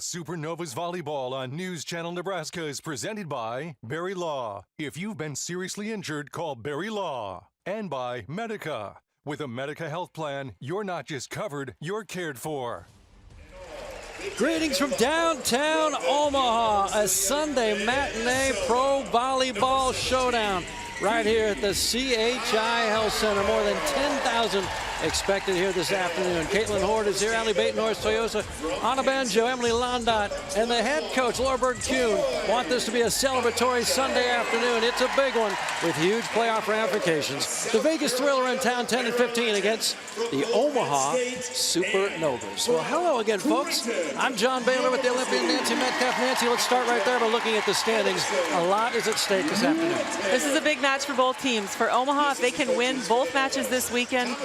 Supernovas Volleyball on News Channel Nebraska is presented by Barry Law. If you've been seriously injured, call Barry Law. And by Medica. With a Medica health plan, you're not just covered, you're cared for. Greetings from downtown Omaha, a Sunday matinee pro volleyball showdown right here at the CHI Health Center. More than 10,000 expected here this afternoon. Caitlin Horde is here, Allie Baton-Horst, Toyosa, Anna Banjo, Emily Londot, and the head coach, Laura Berg-Kuhn, want this to be a celebratory Sunday afternoon. It's a big one with huge playoff ramifications. The Vegas Thriller in town, 10 and 15 against the Omaha Supernovas. Well, hello again, folks. I'm John Baylor with the Olympian Nancy Metcalf. Nancy, let's start right there by looking at the standings. A lot is at stake this afternoon. This is a big match for both teams. For Omaha, if they can win both matches this weekend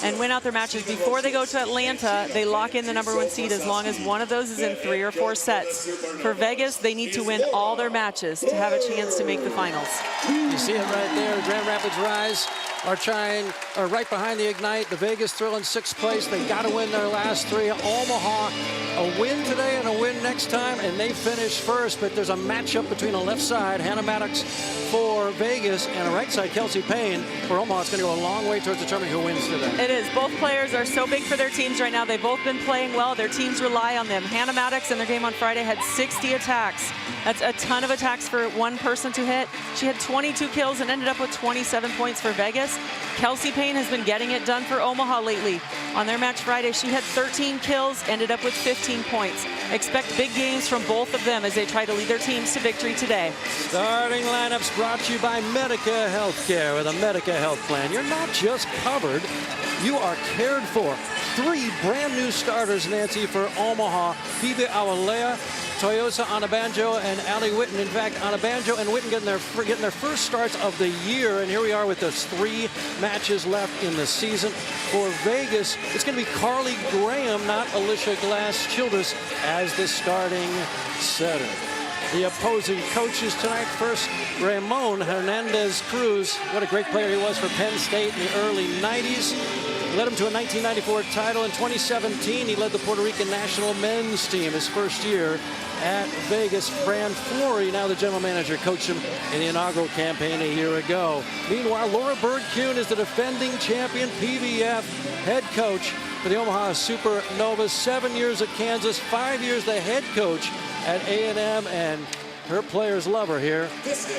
and win out their matches before they go to Atlanta, they lock in the #1 seed as long as one of those is in 3 or 4 sets. For Vegas, they need to win all their matches to have a chance to make the finals. You see it right there. Grand Rapids Rise are right behind the Ignite. The Vegas Thrill in 6th place. They got to win their last 3. Omaha, a win today and a win next time, and they finish first. But there's a matchup between a left side, Hannah Maddox for Vegas, and a right side, Kelsey Payne for Omaha. It's going to go a long way towards determining who wins today. It is. Both players are so big for their teams right now. They've both been playing well. Their teams rely on them. Hannah Maddox in their game on Friday had 60 attacks. That's a ton of attacks for one person to hit. She had 22 kills and ended up with 27 points for Vegas. Kelsey Payne has been getting it done for Omaha lately. On their match Friday, she had 13 kills, ended up with 15 points. Expect big games from both of them as they try to lead their teams to victory today. Starting lineups brought to you by Medica Healthcare. With a Medica health plan, you're not just covered, you are cared for. 3 brand new starters, Nancy, for Omaha. Phoebe Awalea, Toyosa, Anna Banjo, and Allie Witten. In fact, Anna Banjo and Witten getting their first starts of the year. And here we are with those 3 matches left in the season. For Vegas, it's going to be Carly Graham, not Alicia Glass-Childress, as the starting setter. The opposing coaches tonight. First, Ramon Hernandez-Cruz. What a great player he was for Penn State in the early 90s. Led him to a 1994 title. In 2017, he led the Puerto Rican national men's team his first year at Vegas. Fran Flory, now the general manager, coached him in the inaugural campaign a year ago. Meanwhile, Laura Berg-Kuhn is the defending champion PVF head coach for the Omaha Supernovas. 7 years at Kansas, 5 years the head coach at A&M, and her players love her here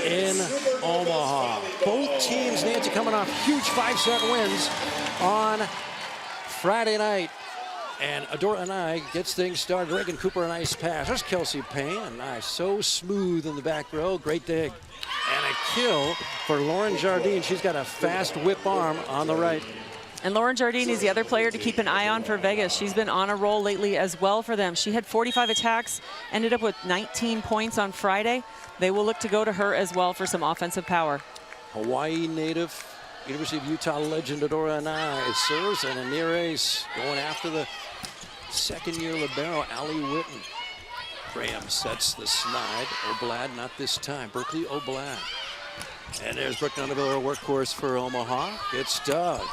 in Omaha. Both teams, Nancy, coming off huge 5-set wins on Friday night. And Adora Anai gets things started. Reagan Cooper, a nice pass. There's Kelsey Payne, nice, so smooth in the back row. Great dig. And a kill for Lauren Jardine. She's got a fast whip arm on the right. And Lauren Jardine is the other player to keep an eye on for Vegas. She's been on a roll lately as well for them. She had 45 attacks, ended up with 19 points on Friday. They will look to go to her as well for some offensive power. Hawaii native, University of Utah legend Adora Anai serves, and a near ace going after the second-year libero, Allie Witten. Graham sets the slide. Oblad, not this time. Berkeley Oblad. And there's Brooke Nunaville, a workhorse for Omaha. Gets dug.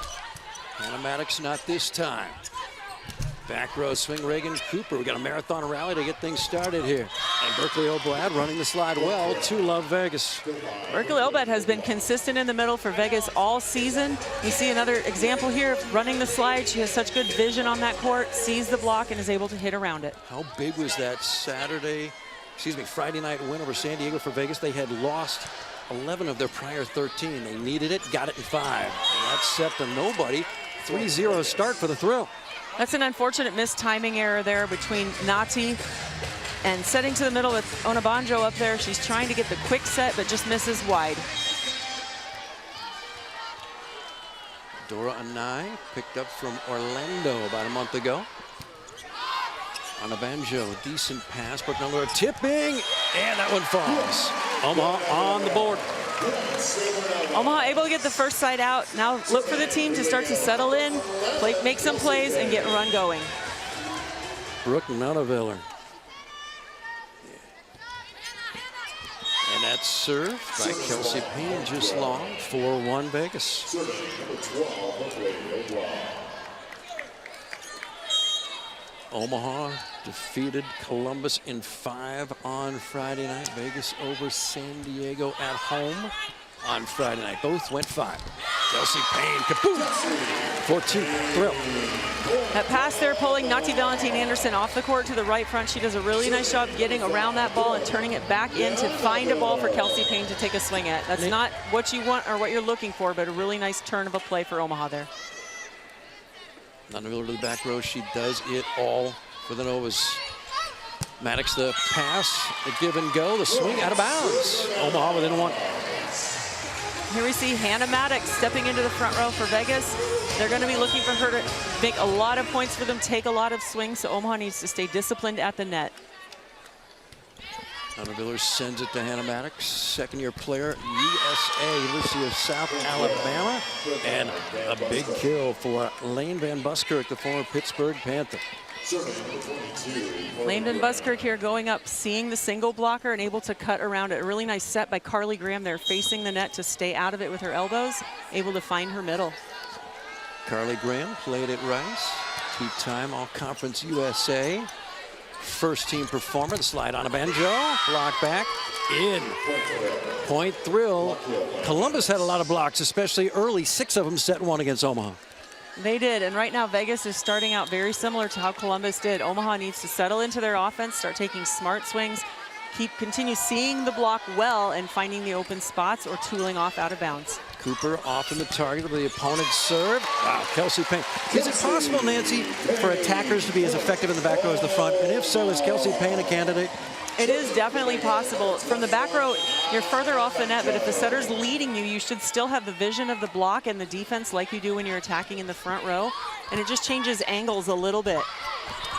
Hannah Maddox, not this time. Back row swing, Reagan Cooper. We got a marathon rally to get things started here. And Berkeley Oblad running the slide well to Love Vegas. Berkeley Oblad has been consistent in the middle for Vegas all season. You see another example here of running the slide. She has such good vision on that court, sees the block, and is able to hit around it. How big was that Friday night win over San Diego for Vegas? They had lost 11 of their prior 13. They needed it, got it in 5. And that's set to nobody. 3-0 start for the Thrill. That's an unfortunate missed timing error there between Nati and setting to the middle with Onabanjo up there. She's trying to get the quick set, but just misses wide. Dora Anai, picked up from Orlando about a month ago. Onabanjo, decent pass, but no tipping, and that one falls. Omaha on the board. Omaha able to get the first side out. Now look for the team to start to settle in, make some plays, and get a run going. Brooke Nunaviller. And that's served by Kelsey Payne, just long, 4-1 Vegas. Omaha defeated Columbus in 5 on Friday night. Vegas over San Diego at home on Friday night. Both went 5. Kelsey Payne, kaboom! 4-2, thrill. That pass there, pulling Nati Valentine Anderson off the court to the right front. She does a really nice job getting around that ball and turning it back in to find a ball for Kelsey Payne to take a swing at. That's not what you want or what you're looking for, but a really nice turn of a play for Omaha there. On the middle to the back row, she does it all for the Novas. Maddox the pass, the give and go, the swing out of bounds. Omaha within 1. Here we see Hannah Maddox stepping into the front row for Vegas. They're going to be looking for her to make a lot of points for them, take a lot of swings, so Omaha needs to stay disciplined at the net. Hunter Villers sends it to Hannah Maddox, second-year player, USA, University of South Alabama, and a big kill for Lane Van Buskirk, the former Pittsburgh Panther. Lane Van Buskirk here going up, seeing the single blocker and able to cut around it. A really nice set by Carly Graham there, facing the net to stay out of it with her elbows, able to find her middle. Carly Graham played at Rice, 2-time All-Conference USA. First-team performer, the slide on a banjo, block back, in. Point thrill. Columbus had a lot of blocks, especially early, 6 of them set 1 against Omaha. They did, and right now Vegas is starting out very similar to how Columbus did. Omaha needs to settle into their offense, start taking smart swings, continue seeing the block well and finding the open spots or tooling off out of bounds. Cooper off in the target of the opponent's serve. Wow, Kelsey Payne. Is it possible, Nancy, for attackers to be as effective in the back row as the front? And if so, is Kelsey Payne a candidate? It is definitely possible. From the back row, you're further off the net, but if the setter's leading you, you should still have the vision of the block and the defense like you do when you're attacking in the front row. And it just changes angles a little bit.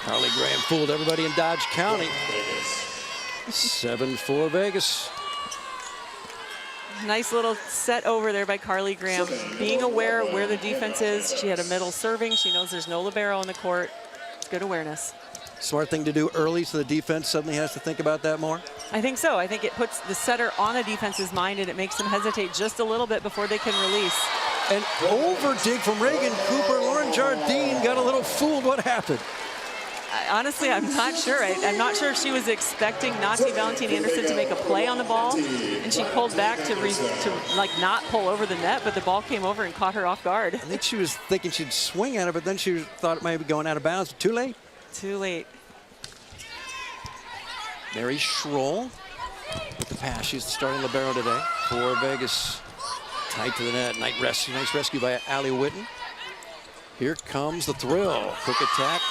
Carly Graham fooled everybody in Dodge County. 7-4 Vegas. Nice little set over there by Carly Graham. Being aware of where the defense is. She had a middle serving. She knows there's no libero on the court. Good awareness. Smart thing to do early so the defense suddenly has to think about that more? I think so. I think it puts the setter on a defense's mind and it makes them hesitate just a little bit before they can release. An over dig from Reagan Cooper. Lauren Jardine got a little fooled. What happened? Honestly, I'm not sure. I'm not sure if she was expecting Nati Valentine Anderson to make a play on the ball, and she pulled back to like not pull over the net, but the ball came over and caught her off guard. I think she was thinking she'd swing at it, but then she thought it might be going out of bounds. Too late? Too late. Mary Schroll with the pass. She's the starting libero today for Vegas. Tight to the net. Nice rescue by Allie Witten. Here comes the thrill. Quick attack.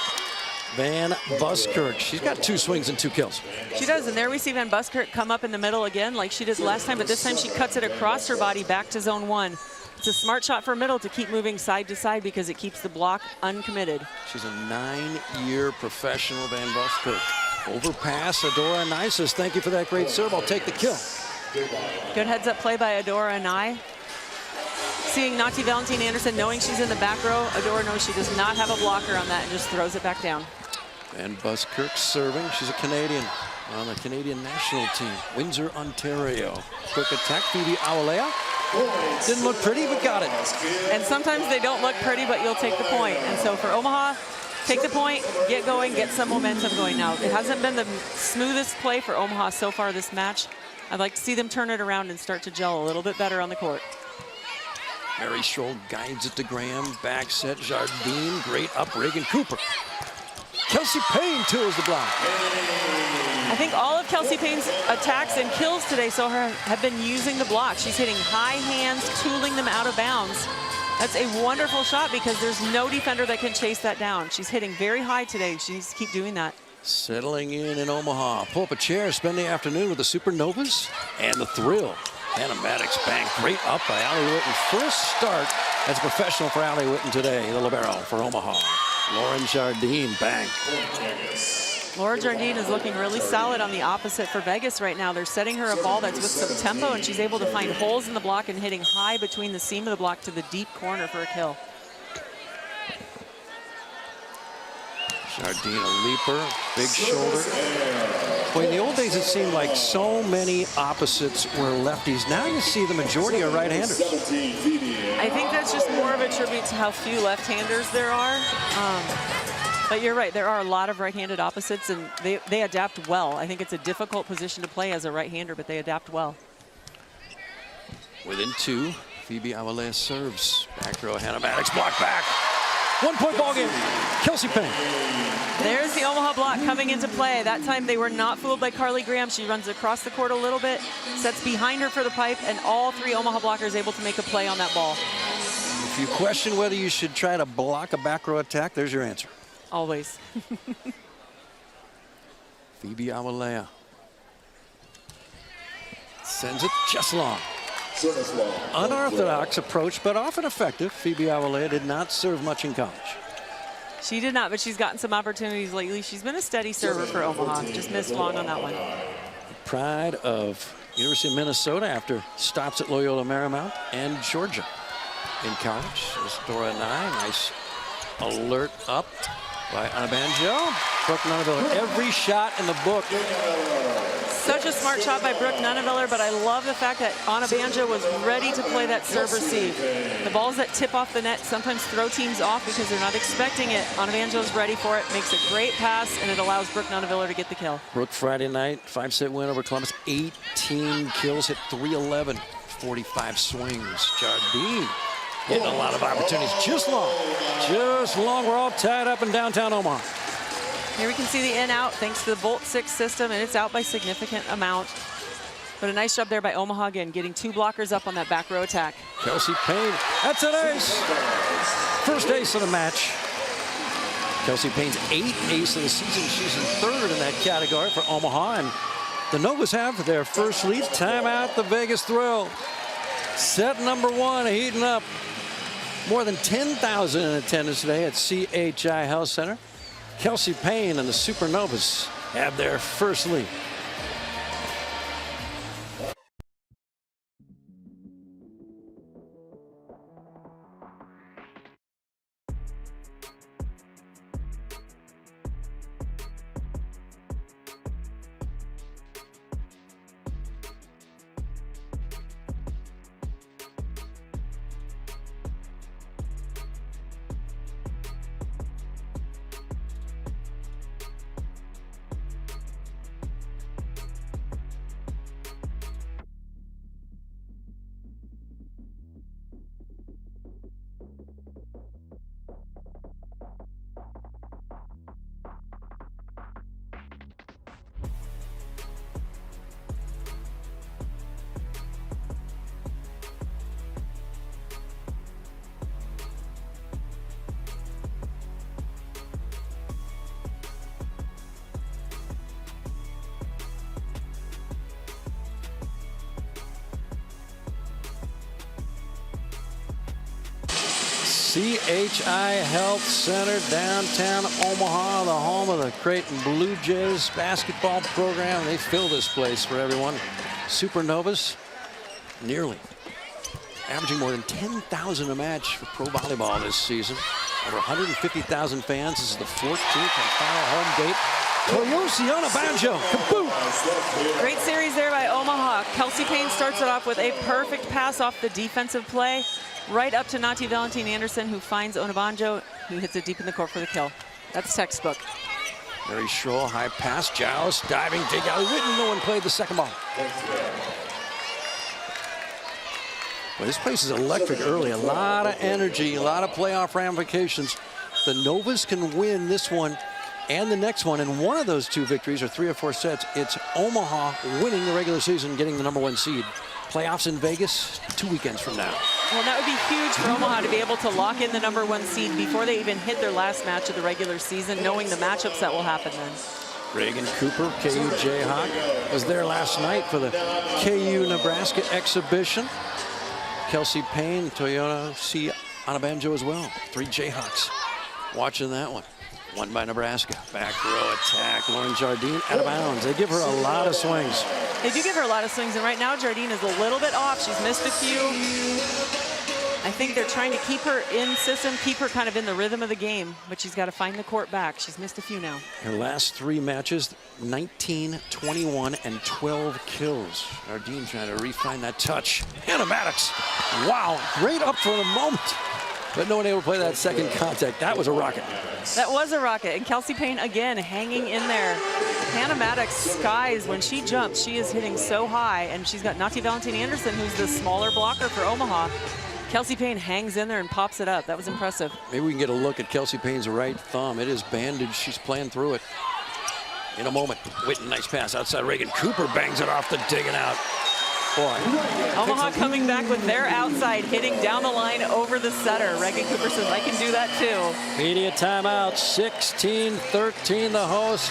Van Buskirk. She's got 2 swings and 2 kills. She does, and there we see Van Buskirk come up in the middle again like she did last time, but this time she cuts it across her body back to zone 1. It's a smart shot for middle to keep moving side to side because it keeps the block uncommitted. She's a 9-year professional, Van Buskirk. Overpass, Adora Anai says, thank you for that great serve. I'll take the kill. Good heads-up play by Adora Anai. Seeing Nati Valentine Anderson, knowing she's in the back row, Adora knows she does not have a blocker on that and just throws it back down. Van Buskirk serving. She's a Canadian on the Canadian national team. Windsor, Ontario. Quick attack, Phoebe Awalea. Didn't look pretty, but got it. And sometimes they don't look pretty, but you'll take the point. And so for Omaha, take the point, get going, get some momentum going now. It hasn't been the smoothest play for Omaha so far this match. I'd like to see them turn it around and start to gel a little bit better on the court. Mary Schroll guides it to Graham. Back set, Jardine. Great up, Reagan Cooper. Kelsey Payne tools the block. I think all of Kelsey Payne's attacks and kills today so far have been using the block. She's hitting high hands, tooling them out of bounds. That's a wonderful shot because there's no defender that can chase that down. She's hitting very high today. She needs to keep doing that. Settling in Omaha. Pull up a chair, spend the afternoon with the Supernovas and the thrill. Hannah Maddox bang. Great up by Allie Witten. First start as a professional for Allie Witten today, the libero for Omaha. Lauren Jardine, bang. Laura Jardine is looking really solid on the opposite for Vegas right now. They're setting her a ball that's with some tempo, and she's able to find holes in the block and hitting high between the seam of the block to the deep corner for a kill. Jardine, a leaper, big shoulder. Boy, in the old days, it seemed like so many opposites were lefties. Now you see the majority are right-handers. I think that's just more of a tribute to how few left-handers there are. But you're right, there are a lot of right-handed opposites, and they adapt well. I think it's a difficult position to play as a right-hander, but they adapt well. Within 2, Phoebe Avalea serves. Back row, Hannah Maddox, block back. 1-point ball game. Kelsey Payne. There's the Omaha block coming into play. That time they were not fooled by Carly Graham. She runs across the court a little bit, sets behind her for the pipe, and all 3 Omaha blockers able to make a play on that ball. If you question whether you should try to block a back row attack, there's your answer. Always. Phoebe Avalea sends it just long. Unorthodox approach, but often effective. Phoebe Avalea did not serve much in college. She did not, but she's gotten some opportunities lately. She's been a steady server for Omaha. Just missed long on that one. Pride of University of Minnesota after stops at Loyola Marymount and Georgia in college. This Dora Nye, nice alert up by Anabanjo. Brooke Nunneveller, every shot in the book. Such a smart shot by Brooke Nunneveller, but I love the fact that Anabanjo was ready to play that serve receive. The balls that tip off the net sometimes throw teams off because they're not expecting it. Anabanjo's ready for it, makes a great pass, and it allows Brooke Nunneveller to get the kill. Brooke Friday night, 5-set win over Columbus, 18 kills, hit 311, 45 swings. Jardine getting a lot of opportunities, just long. We're all tied up in downtown Omaha. Here we can see the in-out thanks to the Bolt 6 system, and it's out by significant amount. But a nice job there by Omaha again, getting 2 blockers up on that back row attack. Kelsey Payne, that's an ace. First ace of the match. Kelsey Payne's 8th ace of the season. She's in 3rd in that category for Omaha, and the Novas have their first lead. Timeout, the Vegas Thrill. Set number 1 heating up. More than 10,000 in attendance today at CHI Health Center. Kelsey Payne and the Supernovas have their first lead. CHI Health Center, downtown Omaha, the home of the Creighton Blue Jays basketball program. They fill this place for everyone. Supernovas, nearly averaging more than 10,000 a match for pro volleyball this season. Over 150,000 fans. This is the 14th and final home date. Toyosi Anabanjo, kaboom! Great series there by Omaha. Kelsey Payne starts it off with a perfect pass off the defensive play, right up to Nati Valentin Anderson, who finds Anabanjo, who hits it deep in the court for the kill. That's textbook. Mary Schroll, high pass, Giles, diving, dig out. Whitten, no one played the second ball. Well, this place is electric early. A lot of energy, a lot of playoff ramifications. The Novas can win this one and the next one, and one of those 2 victories, or 3 or 4 sets, it's Omaha winning the regular season, getting the #1 seed. Playoffs in Vegas 2 weekends from now. Well, that would be huge for Omaha to be able to lock in the #1 seed before they even hit their last match of the regular season, knowing the matchups that will happen then. Reagan Cooper, KU Jayhawk, was there last night for the KU Nebraska exhibition. Kelsey Payne, Toyosi Anabanjo as well. 3 Jayhawks watching that one. Won by Nebraska. Back row attack. Lauren Jardine out of bounds. They give her a lot of swings. They do give her a lot of swings, and right now Jardine is a little bit off. She's missed a few. I think they're trying to keep her in system, keep her kind of in the rhythm of the game, but she's got to find the court back. She's missed a few now. Her last 3 matches, 19, 21, and 12 kills. Jardine trying to refine that touch. Hannah Maddox. Wow, great up for the moment. But no one able to play that second contact. That was a rocket. That was a rocket. And Kelsey Payne, again, hanging in there. Hannah Maddox skies when she jumps. She is hitting so high. And she's got Nati Valentin-Anderson, who's the smaller blocker for Omaha. Kelsey Payne hangs in there and pops it up. That was impressive. Maybe we can get a look at Kelsey Payne's right thumb. It is bandaged. She's playing through it. In a moment, Witten, nice pass outside. Reagan Cooper bangs it off the digging out. Boy. Omaha coming back with their outside, hitting down the line over the setter. Reagan Cooper says, I can do that too. Media timeout, 16-13 the host.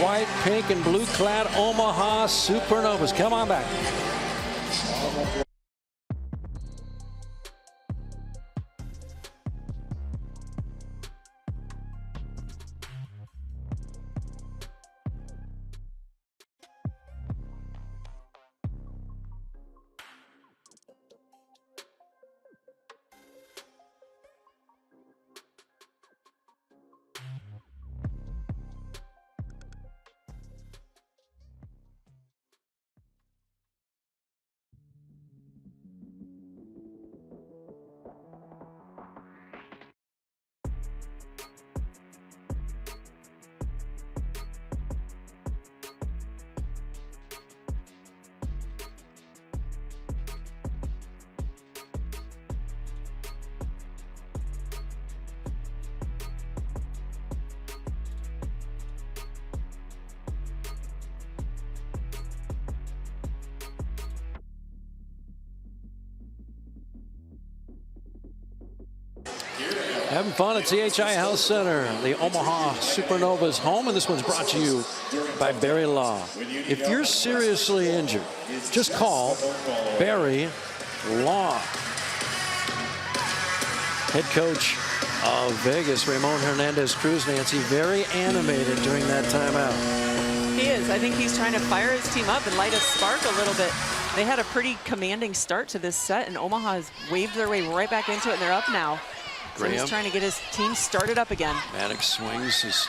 White, pink, and blue-clad Omaha Supernovas. Come on back. Having fun at CHI Health Center, the Omaha Supernovas home, and this one's brought to you by Barry Law. If you're seriously injured, just call Barry Law. Head coach of Vegas, Ramon Hernandez-Cruz, Nancy, very animated during that timeout. He is. I think he's trying to fire his team up and light a spark a little bit. They had a pretty commanding start to this set, and Omaha has waved their way right back into it, and they're up now. So he's trying to get his team started up again. Maddox swings as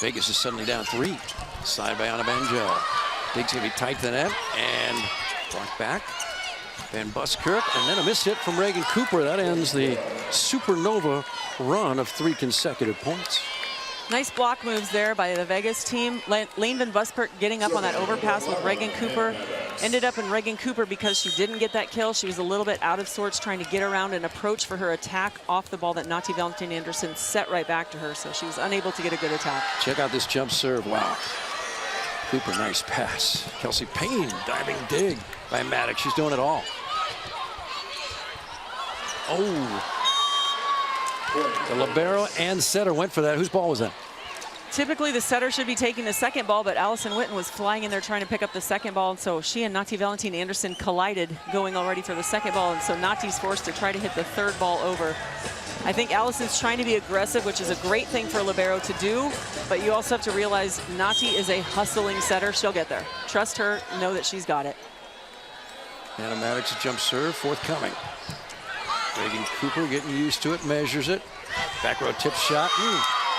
Vegas is suddenly down 3. Side by Anna Banjo. Dig's gonna be tight to the net and blocked back. Van Buskirk, and then a missed hit from Reagan Cooper. That ends the Supernova run of 3 consecutive points. Nice block moves there by the Vegas team. Lane Van Buskirk getting up on that overpass with Reagan Cooper. Ended up in Reagan Cooper because she didn't get that kill. She was a little bit out of sorts trying to get around and approach for her attack off the ball that Nati Valentin-Anderson set right back to her, so she was unable to get a good attack. Check out this jump serve. Wow. Cooper, nice pass. Kelsey Payne, diving dig by Maddox. She's doing it all. Oh. The libero and setter went for that. Whose ball was that? Typically the setter should be taking the second ball, but Allison Witten was flying in there trying to pick up the second ball, and so she and Nati Valentin-Anderson collided going already for the second ball, and so Nati's forced to try to hit the third ball over. I think Allison's trying to be aggressive, which is a great thing for a libero to do, but you also have to realize Nati is a hustling setter. She'll get there. Trust her, know that she's got it. Anna Maddox jump serve, forthcoming. Reagan Cooper getting used to it, measures it. Back row tip shot.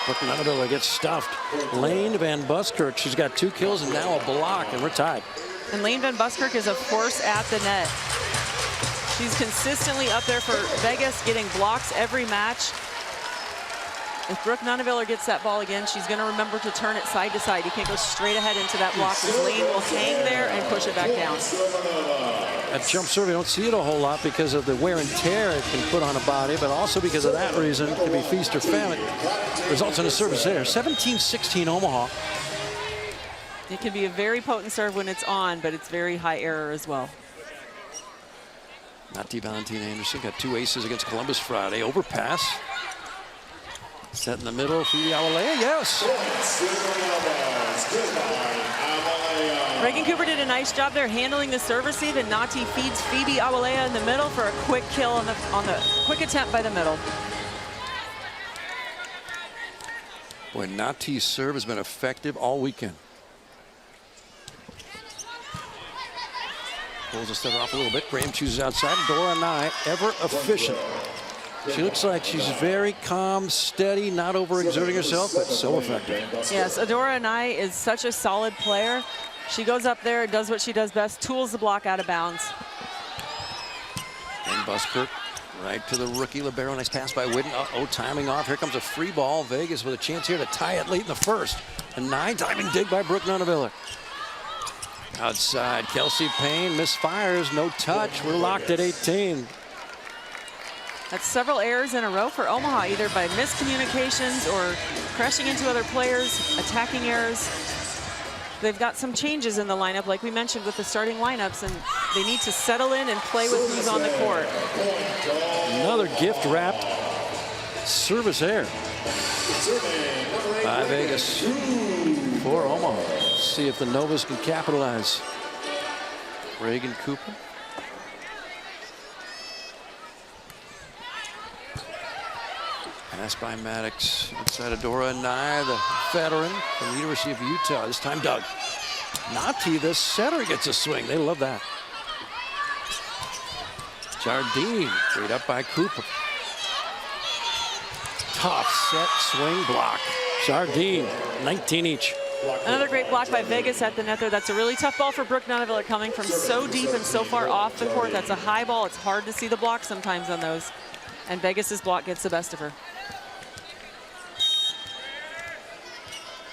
Brooke Nunavilla gets stuffed. Lane Van Buskirk, she's got 2 kills and now a block, and we're tied. And Lane Van Buskirk is a force at the net. She's consistently up there for Vegas, getting blocks every match. If Brooke Nunavilla gets that ball again, she's going to remember to turn it side to side. You can't go straight ahead into that block, because Lane will hang there and push it back down. That jump serve, you don't see it a whole lot because of the wear and tear it can put on a body, but also because of that reason, it can be feast or famine. Results in a service there. 17-16 Omaha. It can be a very potent serve when it's on, but it's very high error as well. Nati Valentin-Anderson got 2 aces against Columbus Friday. Overpass. Set in the middle, Phoebe Awalea, yes. Reagan Cooper did a nice job there handling the serve receive, and Nati feeds Phoebe Awalea in the middle for a quick kill on the quick attempt by the middle. Boy, Nati's serve has been effective all weekend. Pulls the setter off a little bit. Graham chooses outside. Dora Nye, ever efficient. She looks like she's very calm, steady, not overexerting herself, but so effective. Yes, Adora Nye is such a solid player. She goes up there, does what she does best, tools the block out of bounds. And Buskirk Right to the rookie libero. Nice pass by Whitten. Uh-oh, timing off. Here comes a free ball. Vegas with a chance here to tie it late in the first. A 9 timing dig by Brooke Nunaviller. Outside, Kelsey Payne misfires. No touch. We're locked at 18. That's several errors in a row for Omaha, either by miscommunications or crashing into other players, attacking errors. They've got some changes in the lineup, like we mentioned with the starting lineups, and they need to settle in and play with who's on the court. Another gift-wrapped service error by Vegas for Omaha. Let's see if the Novas can capitalize. Reagan Cooper. Pass by Maddox inside Adora Nye, the veteran from the University of Utah. This time Doug. Nati, the setter, gets a swing. They love that. Jardine, straight up by Cooper. Tough set, swing, block. Jardine, 19 each. Another great block by Vegas at the net there. That's a really tough ball for Brooke Nunaviller, coming from so deep and so far off the court. That's a high ball. It's hard to see the block sometimes on those. And Vegas's block gets the best of her.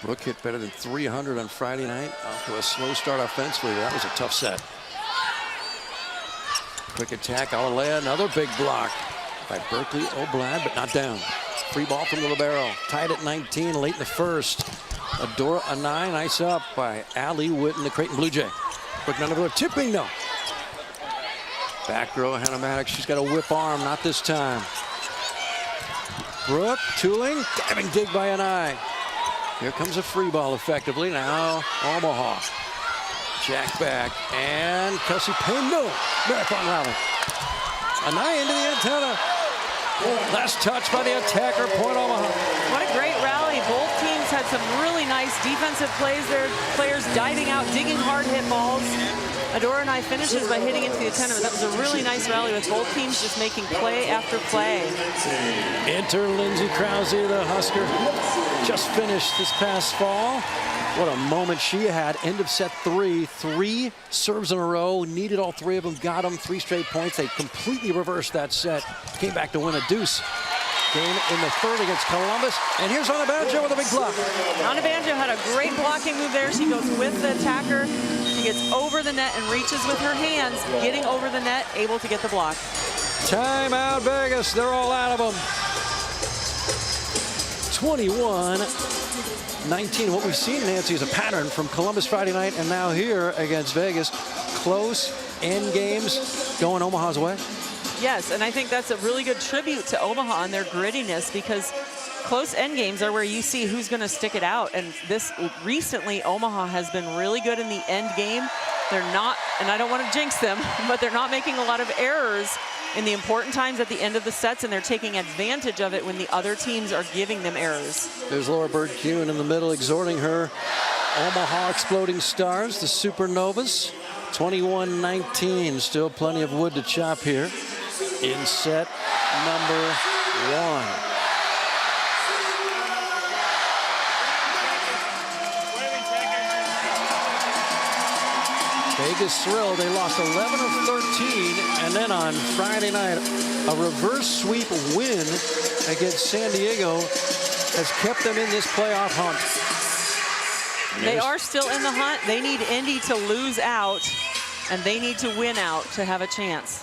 Brooke hit better than 300 on Friday night. Off to a slow start offensively. That was a tough set. Quick attack, Alalea, another big block by Berkeley Oblad, but not down. Free ball from the libero. Tied at 19 late in the first. Adora Anai, nice up by Allie Whitten, the Creighton Blue Jay. Brooke Nunaviller tipping, no. Back row, Hannah Maddox, she's got a whip arm, not this time. Brooke, tooling, diving dig by Anai. Here comes a free ball effectively. Now Omaha. Jack back and Kelsey Payne, no. Marathon rally. Anai into the antenna. Last touch by the attacker, point Omaha. What a great rally. Both teams had some really nice defensive plays there. Players diving out, digging hard hit balls. Adora and I finishes by hitting into the antenna. That was a really nice rally with both teams just making play after play. Enter Lindsay Krause, the Husker. Just finished this past fall. What a moment she had. End of set 3. 3 serves in a row. Needed all 3 of them. Got them. 3 straight points. They completely reversed that set. Came back to win a deuce game in the third against Columbus. And here's Anna Banjo with a big block. Anna Banjo had a great blocking move there. She goes with the attacker. She gets over the net and reaches with her hands, getting over the net, able to get the block. Timeout Vegas. They're all out of them. 21-19. What we've seen, Nancy, is a pattern from Columbus Friday night and now here against Vegas. Close end games going Omaha's way. Yes, and I think that's a really good tribute to Omaha and their grittiness, because close end games are where you see who's going to stick it out. And this recently, Omaha has been really good in the end game. They're not, and I don't want to jinx them, but they're not making a lot of errors in the important times at the end of the sets, and they're taking advantage of it when the other teams are giving them errors. There's Laura Bird-Kuhn in the middle exhorting her Omaha Exploding Stars, the Supernovas. 21-19, still plenty of wood to chop here in set number 1. Vegas thrilled. They lost 11 of 13, and then on Friday night, a reverse sweep win against San Diego has kept them in this playoff hunt. They are still in the hunt. They need Indy to lose out, and they need to win out to have a chance.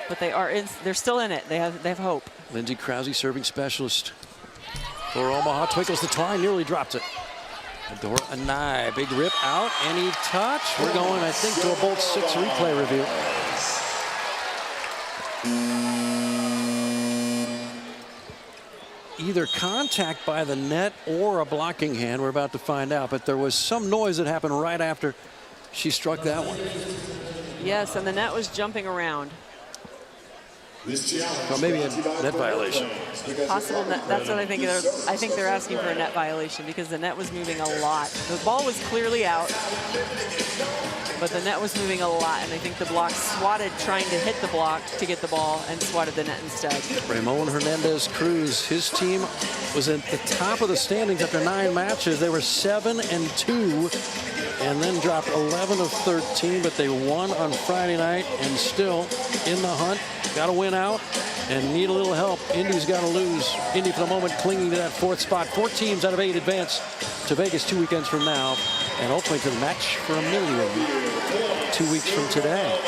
But they're still in it. They have hope. Lindsay Krause, serving specialist for Omaha. Twinkles the twine, nearly drops it. Adora Anai, big rip out, any touch? We're going, I think, to a Bolt 6 replay review. Either contact by the net or a blocking hand. We're about to find out, but there was some noise that happened right after she struck that one. Yes, and the net was jumping around. Well, maybe a net violation. Possible net. That's what I think. I think they're asking for a net violation because the net was moving a lot. The ball was clearly out, but the net was moving a lot, and I think the block swatted trying to hit the block to get the ball and swatted the net instead. Ramon Hernandez Cruz, his team was at the top of the standings after 9 matches. They were 7-2 and then dropped 11 of 13, but they won on Friday night and still in the hunt. got to win out and need a little help. Indy's got to lose. Indy for the moment clinging to that 4th spot. 4 teams out of 8 advance to Vegas 2 weekends from now, and ultimately to the match for $1 million 2 weeks from today.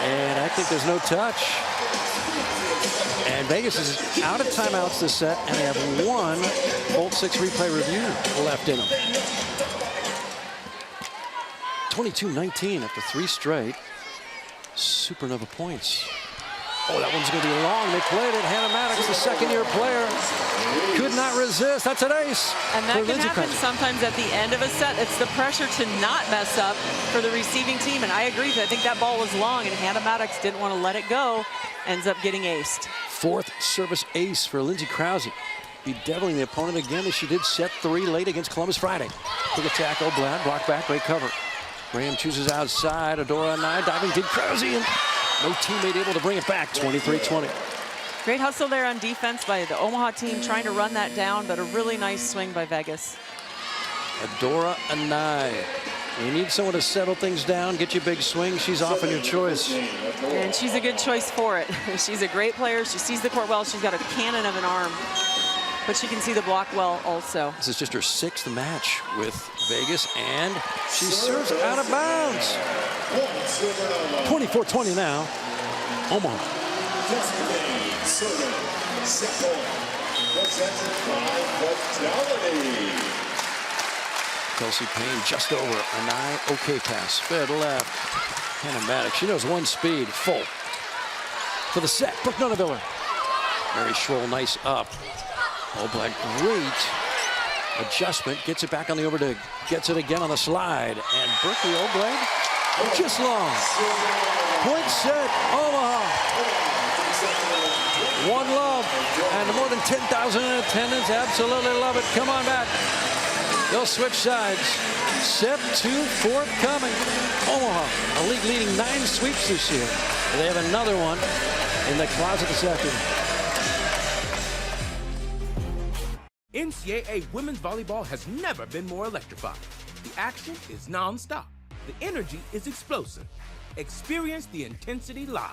And I think there's no touch. And Vegas is out of timeouts this set, and they have 1 Bolt 6 replay review left in them. 22-19 after 3 straight Supernova points. Oh, that one's going to be long. They played it. Hannah Maddox, the second-year player, could not resist. That's an ace. And that can happen sometimes at the end of a set. It's the pressure to not mess up for the receiving team. And I agree. I think that ball was long, and Hannah Maddox didn't want to let it go. Ends up getting aced. 4th service ace for Lindsay Krause. Bedeviling the opponent again as she did set 3 late against Columbus Friday. Quick attack, Oblad, block back, great cover. Graham chooses outside, Adora Anai, diving deep, Krause, and no teammate able to bring it back, 23-20. Great hustle there on defense by the Omaha team, trying to run that down, but a really nice swing by Vegas. Adora Anai. You need someone to settle things down, get you a big swing. She's often your choice. And she's a good choice for it. She's a great player. She sees the court well. She's got a cannon of an arm. But she can see the block well also. This is just her 6th match with Vegas, and she serves out of bounds. 24-20 now. Omaha. Kelsey Payne just over. Anai, okay pass. Fed left. Hannah Maddox, she knows 1 speed. Full. For the set, Brooke Nunaviller. Mary Schroll, nice up. Oblak, great adjustment. Gets it back on the overdig. Gets it again on the slide. And Berkeley Oblak, just long. Point set, Omaha. 1 love. And more than 10,000 in attendance. Absolutely love it. Come on back. They'll switch sides. Set 2 forthcoming. Omaha, a league leading 9 sweeps this year. They have another one in the closet this afternoon. NCAA women's volleyball has never been more electrifying. The action is non-stop. The energy is explosive. Experience the intensity live.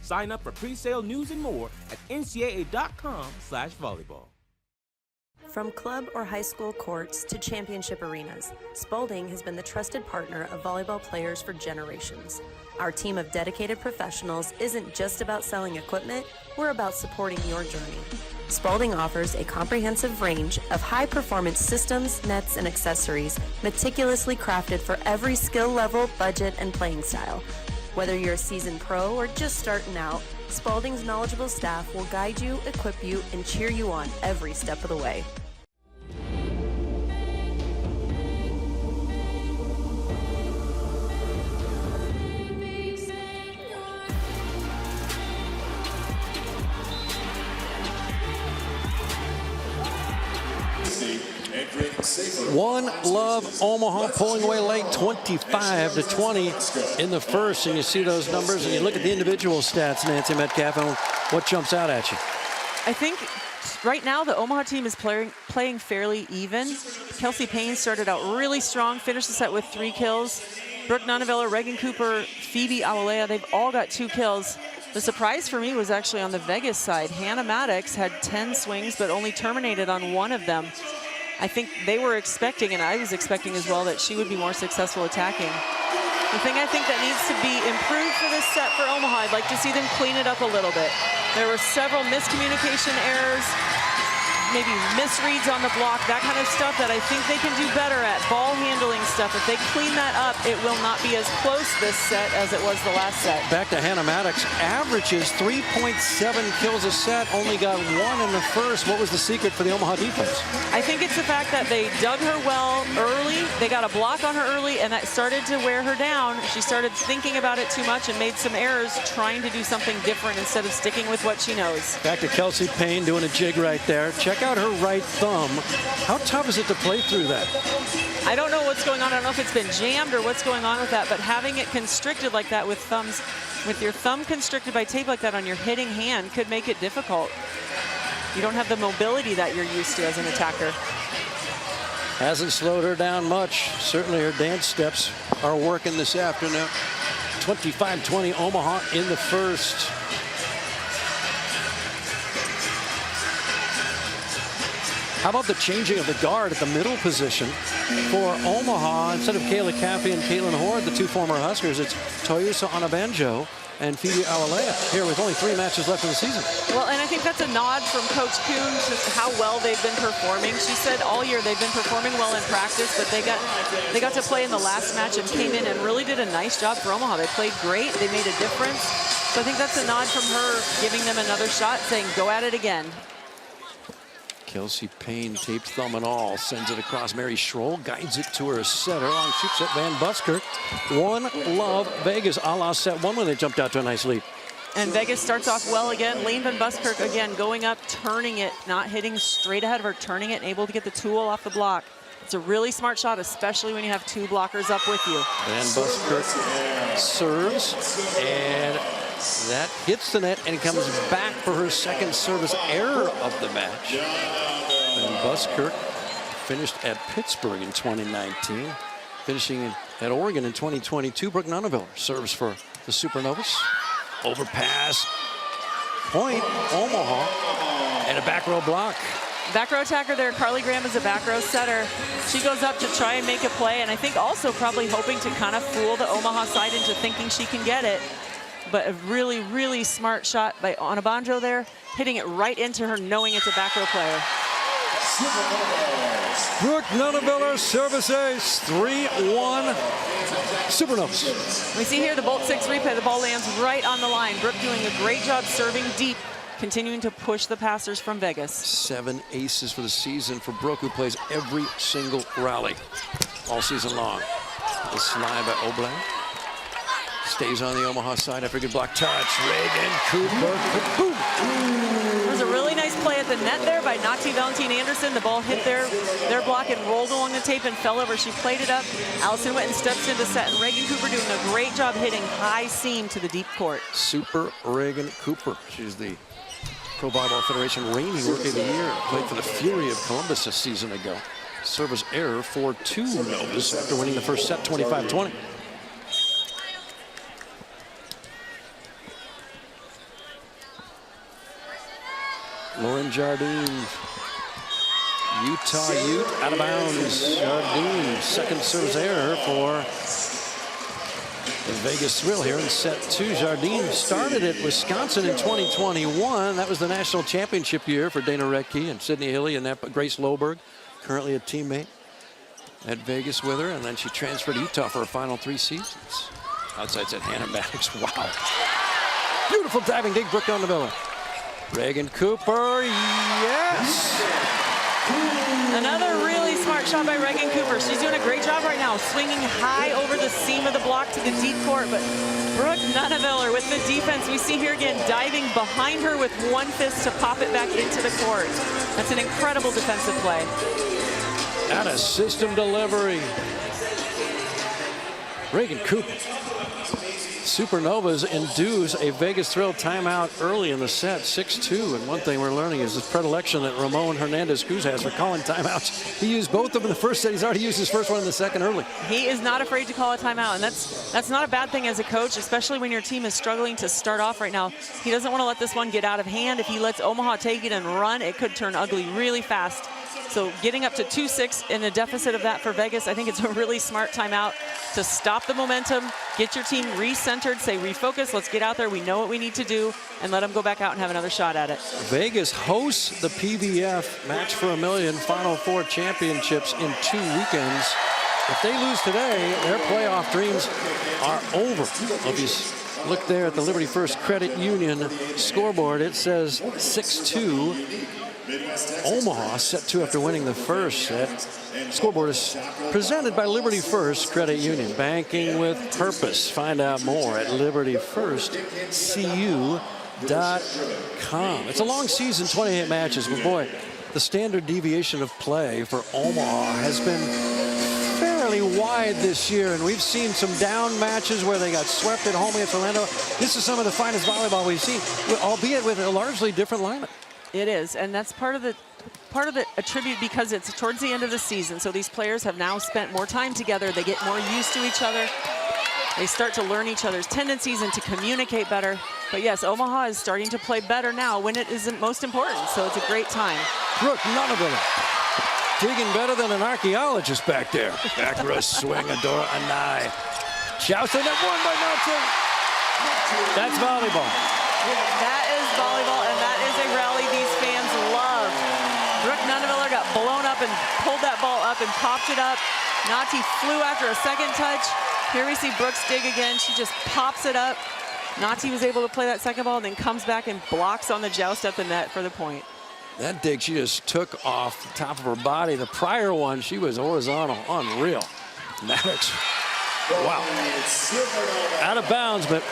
Sign up for pre-sale news and more at ncaa.com/volleyball. From club or high school courts to championship arenas, Spalding has been the trusted partner of volleyball players for generations. Our team of dedicated professionals isn't just about selling equipment, we're about supporting your journey. Spalding offers a comprehensive range of high-performance systems, nets, and accessories meticulously crafted for every skill level, budget, and playing style. Whether you're a seasoned pro or just starting out, Spalding's knowledgeable staff will guide you, equip you, and cheer you on every step of the way. One love Omaha pulling away late 25-20 in the first, and you see those numbers and you look at the individual stats, Nancy Metcalf, and what jumps out at you? I think right now the Omaha team is playing fairly even. Kelsey Payne started out really strong, finished the set with 3 kills. Brooke Nunaviller, Reagan Cooper, Phoebe Awalea, they've all got 2 kills. The surprise for me was actually on the Vegas side. Hannah Maddox had 10 swings but only terminated on 1 of them. I think they were expecting, and I was expecting as well, that she would be more successful attacking. The thing I think that needs to be improved for this set for Omaha, I'd like to see them clean it up a little bit. There were several miscommunication errors, maybe misreads on the block, that kind of stuff that I think they can do better at. Ball handling stuff. If they clean that up, it will not be as close this set as it was the last set. Back to Hannah Maddox. Averages 3.7 kills a set, only got 1 in the first. What was the secret for the Omaha defense? I think it's the fact that they dug her well early. They got a block on her early, and that started to wear her down. She started thinking about it too much and made some errors, trying to do something different instead of sticking with what she knows. Back to Kelsey Payne doing a jig right there. Check out her right thumb. How tough is it to play through that? I don't know what's going on. I don't know if it's been jammed or what's going on with that, but having it constricted like that with your thumb constricted by tape like that on your hitting hand could make it difficult. You don't have the mobility that you're used to as an attacker. Hasn't slowed her down much. Certainly her dance steps are working this afternoon. 25-20 Omaha in the first. How about the changing of the guard at the middle position for Omaha? Instead of Kayla Caffey and Caitlin Horde, the 2 former Huskers, it's Toyosa Onabanjo and Phoebe Awalea here with only 3 matches left in the season. Well, and I think that's a nod from Coach Kuhn to how well they've been performing. She said all year they've been performing well in practice, but they got to play in the last match and came in and really did a nice job for Omaha. They played great. They made a difference. So I think that's a nod from her, giving them another shot, saying go at it again. Kelsey Payne, taped thumb and all, sends it across. Mary Schroll guides it to her setter. Long shoots at Van Busker. 1-love Vegas a la set 1 when they jumped out to a nice lead. And Vegas starts off well again. Lane Van Buskirk again going up, turning it, not hitting straight ahead of her, turning it and able to get the tool off the block. It's a really smart shot, especially when you have 2 blockers up with you. Van Buskirk serves, and that hits the net and comes back for her second service error of the match. Van Buskirk finished at Pittsburgh in 2019, finishing at Oregon in 2022. Brooke Nunaviller serves for the Supernovas. Overpass, point, Omaha, and a back row block. Back row attacker there. Carly Graham is a back row setter. She goes up to try and make a play, and I think also probably hoping to kind of fool the Omaha side into thinking she can get it. But a really, really smart shot by Onabanjo there, hitting it right into her, knowing it's a back row player. Brooke Nunaviller, service ace, 3-1, Supernovas. We see here the Bolt 6 replay. The ball lands right on the line. Brooke doing a great job serving deep, continuing to push the passers from Vegas. 7 aces for the season for Brooke, who plays every single rally all season long. The slide by Oblak. Stays on the Omaha side after a good block touch. Reagan Cooper. Boom. There's a really nice play at the net there by Nati Valentine Anderson. The ball hit their block and rolled along the tape and fell over. She played it up. Allison Witten steps into set, and Reagan Cooper doing a great job hitting high seam to the deep court. Super Reagan Cooper. She's the Pro Volleyball Federation reigning Rookie of the Year. Played for the Fury of Columbus a season ago. Service error for 2 Novas after winning the first set 25-20. Lauren Jardine, Utah Ute out of bounds. Jardine, second service error for the Vegas Thrill here in set 2. Jardine started at Wisconsin in 2021. That was the national championship year for Dana Rettke and Sydney Hilly and Grace Loberg, currently a teammate at Vegas with her. And then she transferred to Utah for her final 3 seasons. Outside set, Hannah Maddox. Wow. Beautiful diving dig, Brooke Nunaviller. Reagan Cooper, yes! Another really smart shot by Reagan Cooper. She's doing a great job right now, swinging high over the seam of the block to the deep court. But Brooke Nunaviller with the defense. We see here again diving behind her with 1 fist to pop it back into the court. That's an incredible defensive play. And a system delivery. Reagan Cooper. Supernovas induce a Vegas Thrill timeout early in the set, 6-2. And one thing we're learning is this predilection that Ramon Hernandez-Cruz has for calling timeouts. He used both of them in the first set. He's already used his first one in the second early. He is not afraid to call a timeout, and that's not a bad thing as a coach, especially when your team is struggling to start off right now. He doesn't want to let this one get out of hand. If he lets Omaha take it and run, it could turn ugly really fast. So getting up to 2-6 in a deficit of that for Vegas, I think it's a really smart timeout to stop the momentum, get your team recentered, say refocus, let's get out there, we know what we need to do, and let them go back out and have another shot at it. Vegas hosts the PVF Match for $1 Million Final 4 championships in 2 weekends. If they lose today, their playoff dreams are over. If you look there at the Liberty First Credit Union scoreboard, it says 6-2. Omaha set 2 after winning the first set. Scoreboard is presented by Liberty First Credit Union. Banking with purpose. Find out more at libertyfirstcu.com. It's a long season, 28 matches, but boy, the standard deviation of play for Omaha has been fairly wide this year, and we've seen some down matches where they got swept at home against Orlando. This is some of the finest volleyball we've seen, albeit with a largely different lineup. It is, and that's part of the attribute because it's towards the end of the season. So these players have now spent more time together. They get more used to each other. They start to learn each other's tendencies and to communicate better. But yes, Omaha is starting to play better now when it isn't most important. So it's a great time. Brooke Nunavilla digging better than an archaeologist back there. Back row swing, Adora Anai. Jousting at one by Nelson. That's volleyball. That is volleyball, and that is a rally these fans love. Brooke Nunavilla got blown up and pulled that ball up and popped it up. Nati flew after a second touch. Here we see Brooks dig again. She just pops it up. Nati was able to play that second ball and then comes back and blocks on the joust at the net for the point. That dig she just took off the top of her body. The prior one, she was horizontal, unreal. Maddox, wow. Out of bounds, but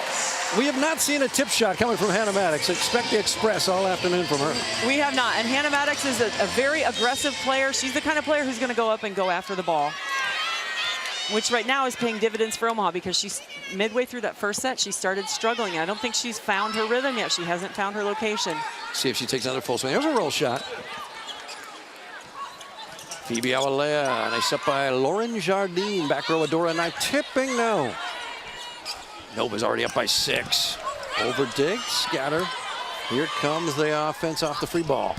we have not seen a tip shot coming from Hannah Maddox. Expect the express all afternoon from her. We have not, and Hannah Maddox is a very aggressive player. She's the kind of player who's going to go up and go after the ball, which right now is paying dividends for Omaha because she's midway through that first set, she started struggling. I don't think she's found her rhythm yet. She hasn't found her location. See if she takes another full swing. There's a roll shot. Phoebe Awalea, nice up by Lauren Jardine. Back row, Adora Anai tipping now. Nova's already up by 6. Over dig, scatter. Here comes the offense off the free ball.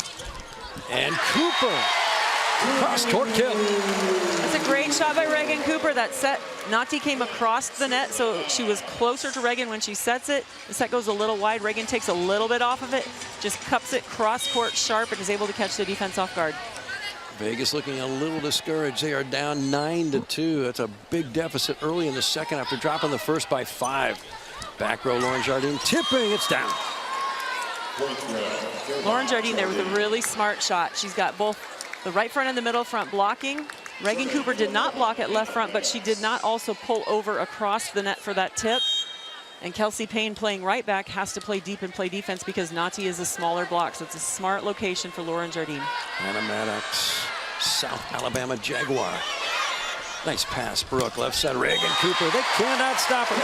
And Cooper, cross-court kill. That's a great shot by Reagan Cooper. That set, Nati came across the net, so she was closer to Reagan when she sets it. The set goes a little wide. Reagan takes a little bit off of it, just cups it cross-court sharp and is able to catch the defense off guard. Vegas looking a little discouraged. They are down 9-2. That's a big deficit early in the second after dropping the first by 5. Back row, Lauren Jardine tipping. It's down. Lauren Jardine there with a really smart shot. She's got both the right front and the middle front blocking. Reagan Cooper did not block at left front, but she did not also pull over across the net for that tip. And Kelsey Payne playing right back has to play deep and play defense because Nati is a smaller block. So it's a smart location for Lauren Jardine. Hannah Maddox, South Alabama Jaguar. Nice pass, Brooke. Left side, Reagan Cooper. They cannot stop her.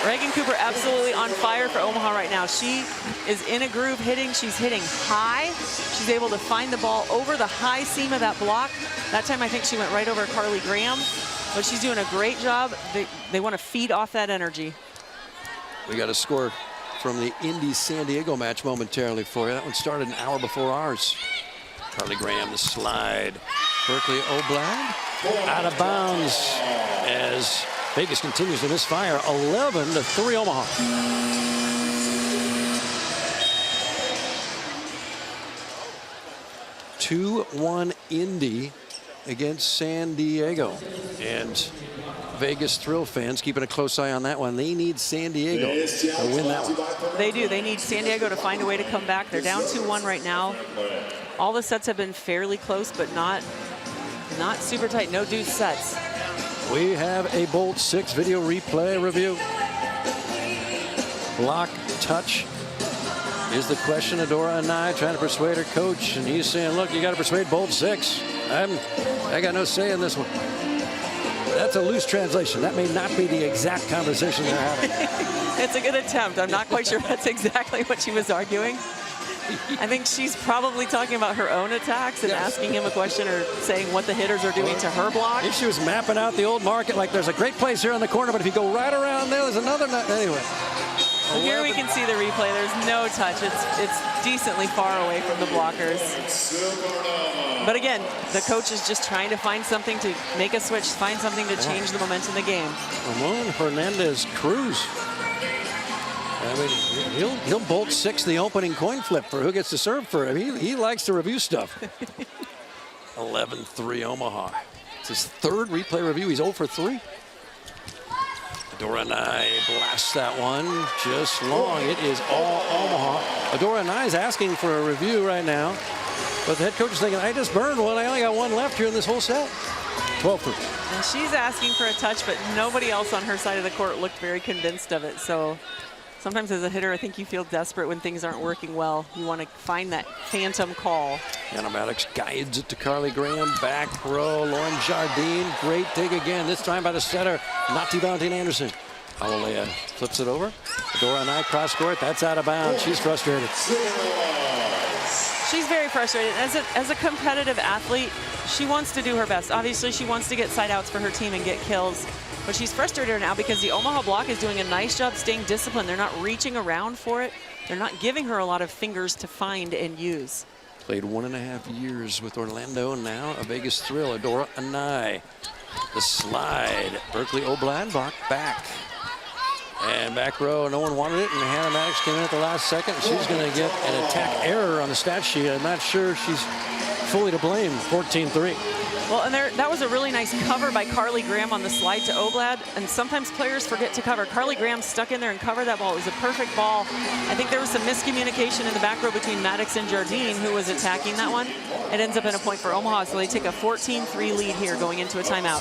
Reagan Cooper absolutely on fire for Omaha right now. She is in a groove hitting. She's hitting high. She's able to find the ball over the high seam of that block. That time I think she went right over Carly Graham. But she's doing a great job. They want to feed off that energy. We got a score from the Indy-San Diego match momentarily for you. That one started an hour before ours. Carly Graham, the slide. Berkeley Oblad out of bounds as Vegas continues to misfire. 11-3 Omaha. (2-1) Indy against San Diego. And Vegas Thrill fans keeping a close eye on that one. They need San Diego to win that one. They do. They need San Diego to find a way to come back. They're down 2-1 right now. All the sets have been fairly close, but not super tight. No deuce sets. We have a Bolt 6 video replay review. Block, touch is the question. Adora Anai trying to persuade her coach, and he's saying, look, you got to persuade Bolt 6. I got no say in this one. That's a loose translation. That may not be the exact conversation they're having. It's a good attempt. I'm not quite sure that's exactly what she was arguing. I think she's probably talking about her own attacks and asking him a question or saying what the hitters are doing to her block. If she was mapping out the old market, like there's a great place here on the corner, but if you go right around there, there's another nut. Anyway. So here we can see the replay. There's no touch. It's decently far away from the blockers. But again, the coach is just trying to find something to make a switch, find something to change the momentum of the game. Ramon Hernandez Cruz. I mean, he'll Bolt 6 the opening coin flip for who gets to serve for him. He likes to review stuff. 11-3 Omaha. It's his third replay review. He's 0 for 3. Adora Anai blasts that one just long. It is all Omaha. Adora Anai is asking for a review right now. But the head coach is thinking, I just burned one. I only got one left here in this whole set. 12-3. And she's asking for a touch, but nobody else on her side of the court looked very convinced of it. So sometimes as a hitter, I think you feel desperate when things aren't working well. You want to find that phantom call. Hannah Maddox guides it to Carly Graham. Back row, Lauren Jardine. Great dig again, this time by the setter, Nati Valentine Anderson. Awalea flips it over. Adora Anai cross court. That's out of bounds. She's frustrated. She's very frustrated. As a competitive athlete, she wants to do her best. Obviously, she wants to get side outs for her team and get kills. But she's frustrated now because the Omaha block is doing a nice job staying disciplined. They're not reaching around for it. They're not giving her a lot of fingers to find and use. Played 1.5 years with Orlando, and now a Vegas thrill. Adora Anai. The slide. Berkeley Obladbach back. And back row, no one wanted it, and Hannah Maddox came in at the last second. She's going to get an attack error on the stat sheet. I'm not sure she's fully to blame. 14-3. Well, and that was a really nice cover by Carly Graham on the slide to Oblad, and sometimes players forget to cover. Carly Graham stuck in there and covered that ball. It was a perfect ball. I think there was some miscommunication in the back row between Maddox and Jardine, who was attacking that one. It ends up in a point for Omaha, so they take a 14-3 lead here going into a timeout.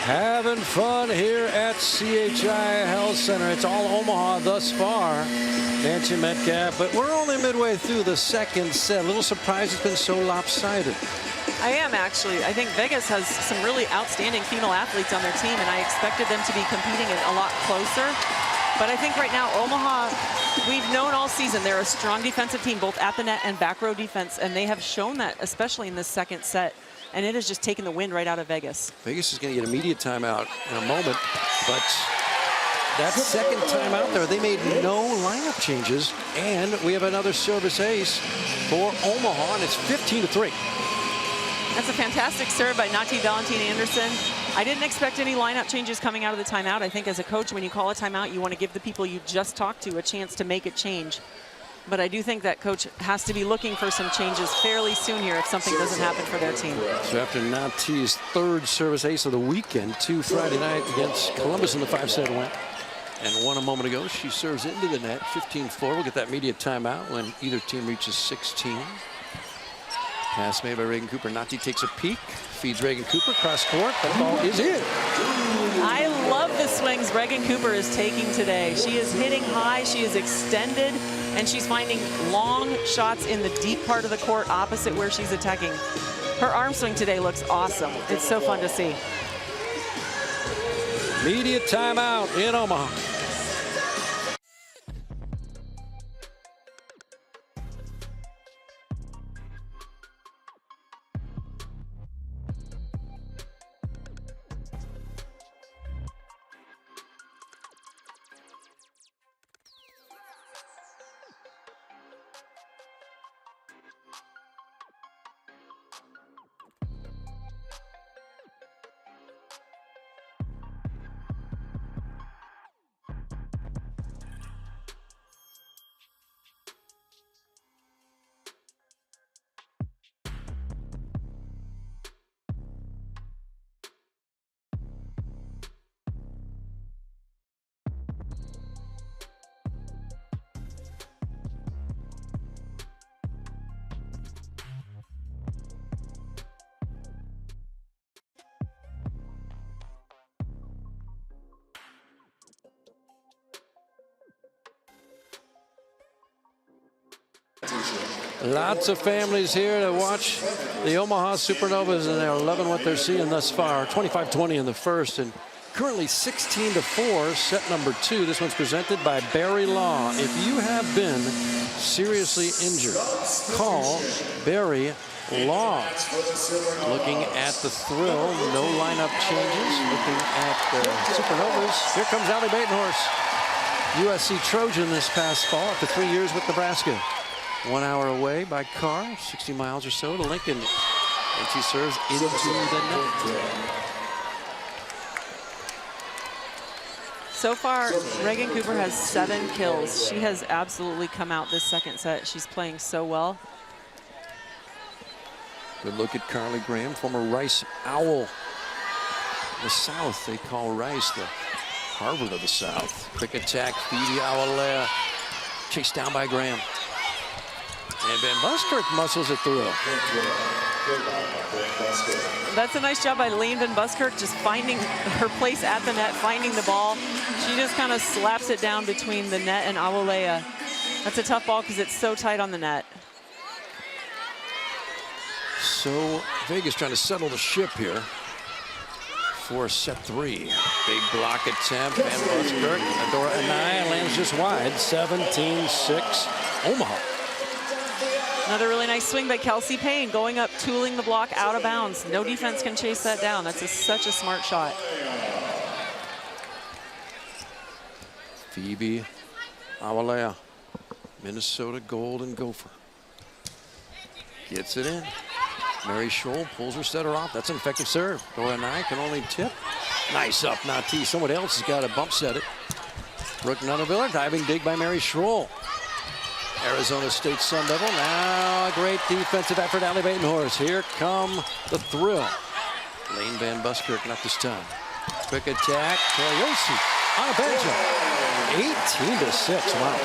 Having fun here at CHI Health Center. It's all Omaha thus far. Nancy Metcalf, but we're only midway through the second set. A little surprised it's been so lopsided. I am, actually. I think Vegas has some really outstanding female athletes on their team, and I expected them to be competing a lot closer. But I think right now, Omaha, we've known all season they're a strong defensive team, both at the net and back row defense, and they have shown that, especially in this second set. And it has just taken the wind right out of Vegas. Vegas is going to get immediate timeout in a moment, but that second timeout there, they made no lineup changes, and we have another service ace for Omaha, and it's 15-3. That's a fantastic serve by Nati Valentine Anderson. I didn't expect any lineup changes coming out of the timeout. I think as a coach, when you call a timeout, you want to give the people you just talked to a chance to make a change. But I do think that coach has to be looking for some changes fairly soon here if something doesn't happen for their team. So after Nati's third service ace of the weekend, 2 Friday night against Columbus in the 5-set win, and one a moment ago, she serves into the net, 15-4. We'll get that immediate timeout when either team reaches 16. Pass made by Reagan Cooper. Nati takes a peek, feeds Reagan Cooper, cross court. That ball is in. I love the swings Reagan Cooper is taking today. She is hitting high, she is extended, and she's finding long shots in the deep part of the court opposite where she's attacking. Her arm swing today looks awesome. It's so fun to see. Immediate timeout in Omaha. Lots of families here to watch the Omaha Supernovas, and they're loving what they're seeing thus far. 25-20 in the first, and currently 16-4, set number 2. This one's presented by Barry Law. If you have been seriously injured, call Barry Law. Looking at the thrill, no lineup changes. Looking at the Supernovas. Here comes Allie Batenhorst, USC Trojan this past fall after 3 years with Nebraska. 1 hour away by car, 60 miles or so to Lincoln. And she serves into the net. So far, Reagan Cooper has 7 kills. She has absolutely come out this second set. She's playing so well. Good look at Carly Graham, former Rice Owl. The South, they call Rice the Harvard of the South. Quick attack, Phoebe Awalea. Chased down by Graham. And Van Buskirk muscles it through. That's a nice job by Lane Van Buskirk, just finding her place at the net, finding the ball. She just kind of slaps it down between the net and Awalea. That's a tough ball because it's so tight on the net. So Vegas trying to settle the ship here for set 3. Big block attempt. Van Buskirk, Adora Anaya lands just wide. 17-6, Omaha. Another really nice swing by Kelsey Payne, going up, tooling the block out of bounds. No defense can chase that down. That's such a smart shot. Phoebe Awalea, Minnesota Golden Gopher. Gets it in. Mary Scholl pulls her setter off. That's an effective serve. Dora Nye can only tip. Nice up, Nati. Someone else has got to bump set it. Brooke Nunaviller, diving dig by Mary Scholl. Arizona State Sun Devil. Now a great defensive effort, Allie Batenhorst. Here come the thrill. Lane Van Buskirk, not this time. Quick attack. Toyosi on a banjo. 18-6. Wow.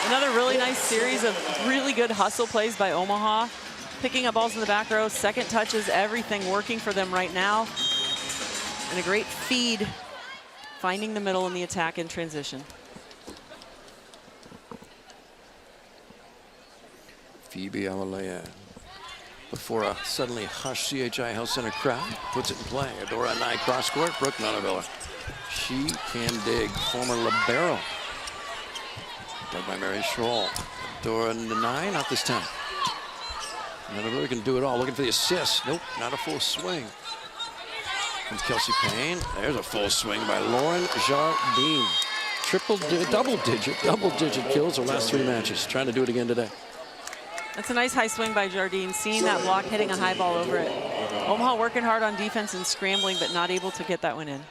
Another really nice series of really good hustle plays by Omaha. Picking up balls in the back row, second touches, everything working for them right now. And a great feed, finding the middle in the attack in transition. Phoebe Awalea, before a suddenly hushed CHI Health Center crowd, puts it in play. Adora Nye cross court, Brooke Nunaviller. She can dig, former libero. Dug by Mary Scholl. Adora Nye, not this time. Nunaviller can do it all, looking for the assist. Nope, not a full swing. From Kelsey Payne, there's a full swing by Lauren Jardine. Double-digit kills the last 3 matches. Trying to do it again today. That's a nice high swing by Jardine, seeing that block, hitting a high ball over it. Omaha working hard on defense and scrambling, but not able to get that one in.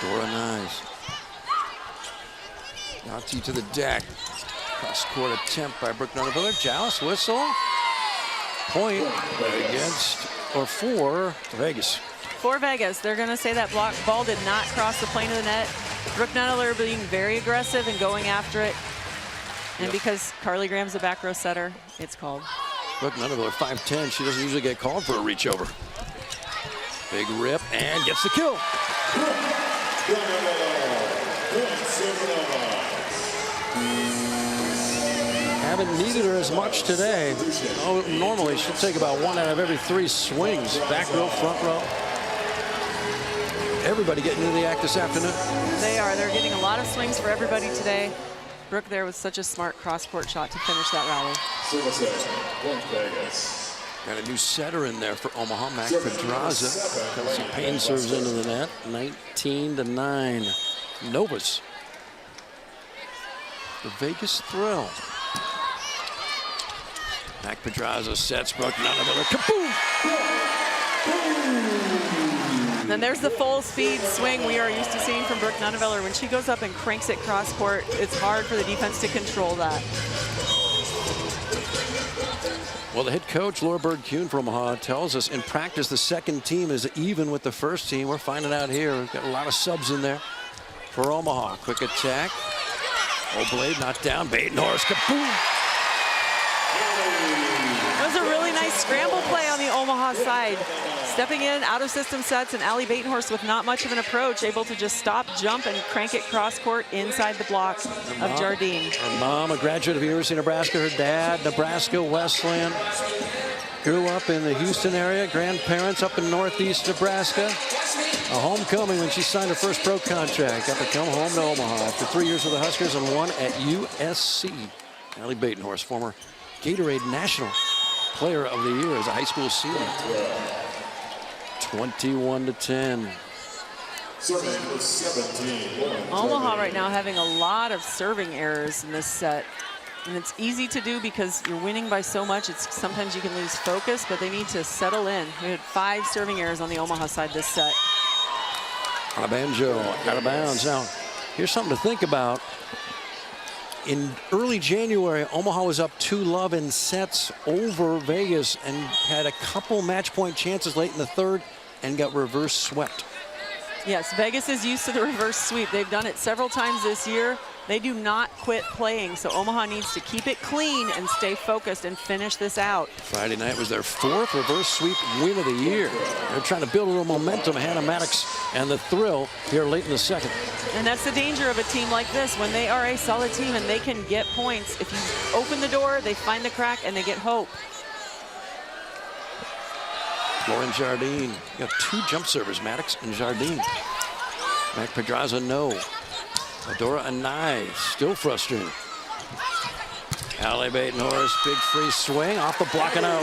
Dora Nyes. Nati to the deck. Cross-court attempt by Brooke Nunaviller. Joust, whistle. Point against, or for Vegas. For Vegas, they're going to say that ball did not cross the plane of the net. Brooke Nunaviller being very aggressive and going after it. And because Carly Graham's a back row setter, it's called. Brooke Nunaviller, 5'10". She doesn't usually get called for a reach over. Big rip and gets the kill. Haven't needed her as much today. Oh, normally she'll take about 1 out of every 3 swings. Back row, front row. Everybody getting into the act this afternoon. They are. They're getting a lot of swings for everybody today. Brooke there with such a smart cross-court shot to finish that rally. Got a new setter in there for Omaha, Mac Pedraza. Kelsey Payne serves into the net, 19-9. Novas. The Vegas Thrill. Mac Pedraza sets Brooke Nunaviller. Kaboom! And then there's the full speed swing we are used to seeing from Brooke Nunaviller. When she goes up and cranks it cross court, it's hard for the defense to control that. Well, the head coach, Laura Bird-Kuhn from Omaha, tells us in practice the second team is even with the first team. We're finding out here. We've got a lot of subs in there for Omaha. Quick attack. Oblade knocked down. Batenhorst. Kaboom! That was a really nice scramble play on the Omaha side. Stepping in, out of system sets, and Allie Batenhorst with not much of an approach, able to just stop, jump, and crank it cross court inside the block of Jardine. Her mom, a graduate of University of Nebraska. Her dad, Nebraska Wesleyan. Grew up in the Houston area. Grandparents up in northeast Nebraska. A homecoming when she signed her first pro contract. Got to come home to Omaha after 3 years with the Huskers and 1 at USC. Allie Batenhorst, former Gatorade National Player of the Year as a high school senior. 21-10. Omaha right now having a lot of serving errors in this set. And it's easy to do because you're winning by so much. It's sometimes you can lose focus, but they need to settle in. We had 5 serving errors on the Omaha side this set. On a banjo, out of bounds. Now, here's something to think about. In early January, Omaha was up 2-love in sets over Vegas and had a couple match point chances late in the third and got reverse swept. Yes, Vegas is used to the reverse sweep. They've done it several times this year. They do not quit playing, so Omaha needs to keep it clean and stay focused and finish this out. Friday night was their 4th reverse sweep win of the year. They're trying to build a little momentum. Hannah Maddox and the thrill here late in the second. And that's the danger of a team like this. When they are a solid team and they can get points, if you open the door, they find the crack and they get hope. Lauren Jardine. You got 2 jump servers, Maddox and Jardine. Mac Pedraza, no. Adora Anai, still frustrating. Allie Batenhorst, big free swing, off the block and out.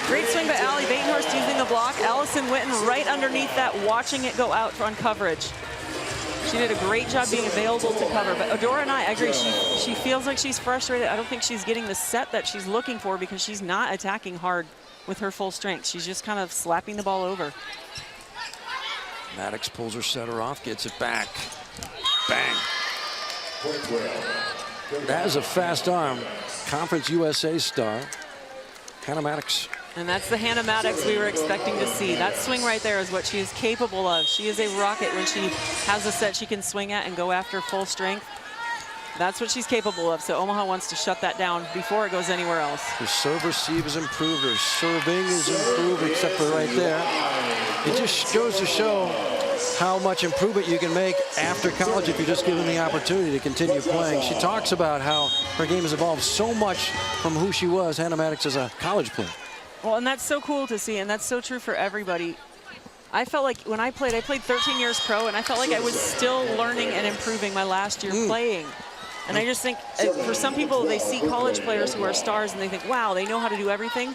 Great swing by Allie Batenhorst using the block. Allison Witten right underneath that, watching it go out on coverage. She did a great job being available to cover. But Adora and I agree, she feels like she's frustrated. I don't think she's getting the set that she's looking for because she's not attacking hard with her full strength. She's just kind of slapping the ball over. Maddox pulls her setter off, gets it back. Bang. That is a fast arm. Conference USA star, Hannah Maddox. And that's the Hannah Maddox we were expecting to see. That swing right there is what she is capable of. She is a rocket when she has a set she can swing at and go after full strength. That's what she's capable of. So Omaha wants to shut that down before it goes anywhere else. Her serve receive is improved. Her serving is improved, except for right there. It just goes to show how much improvement you can make after college if you're just given the opportunity to continue playing. She talks about how her game has evolved so much from who she was, Hannah Maddox, as a college player. Well, and that's so cool to see, and that's so true for everybody. I felt like when I played 13 years pro, and I felt like I was still learning and improving my last year playing. And I just think for some people, they see college players who are stars and they think, wow, they know how to do everything.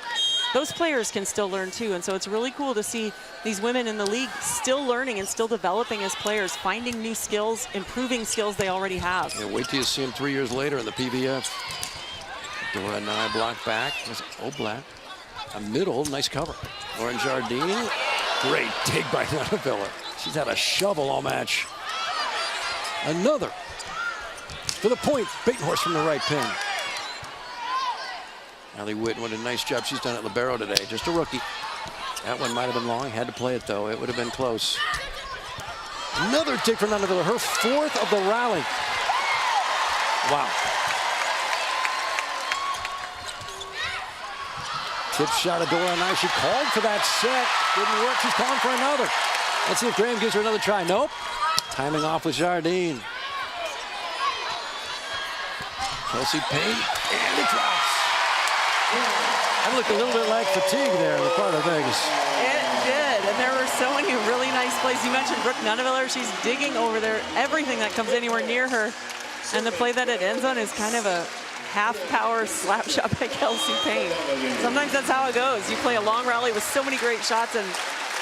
Those players can still learn too. And so it's really cool to see these women in the league still learning and still developing as players, finding new skills, improving skills they already have. Yeah, wait till you see them 3 years later in the PVF. Dora Nye block back. Oblak. A middle, nice cover. Lauren Jardine. Great dig by Nunavilla. She's had a shovel all match. Another. To the point, Batenhorst from the right pin. Allie Witten, what a nice job she's done at libero today. Just a rookie. That one might have been long. Had to play it, though. It would have been close. Another dig for Nunavilla. Her 4th of the rally. Wow. Tip shot of Dora Nye. She called for that set. Didn't work. She's calling for another. Let's see if Graham gives her another try. Nope. Timing off with Jardine. Kelsey Payne, and it drops. That looked a little bit like fatigue there in the part of Vegas. It did, and there were so many really nice plays. You mentioned Brooke Nunaviller. She's digging over there, everything that comes anywhere near her. And the play that it ends on is kind of a half-power slap shot by Kelsey Payne. Sometimes that's how it goes. You play a long rally with so many great shots, and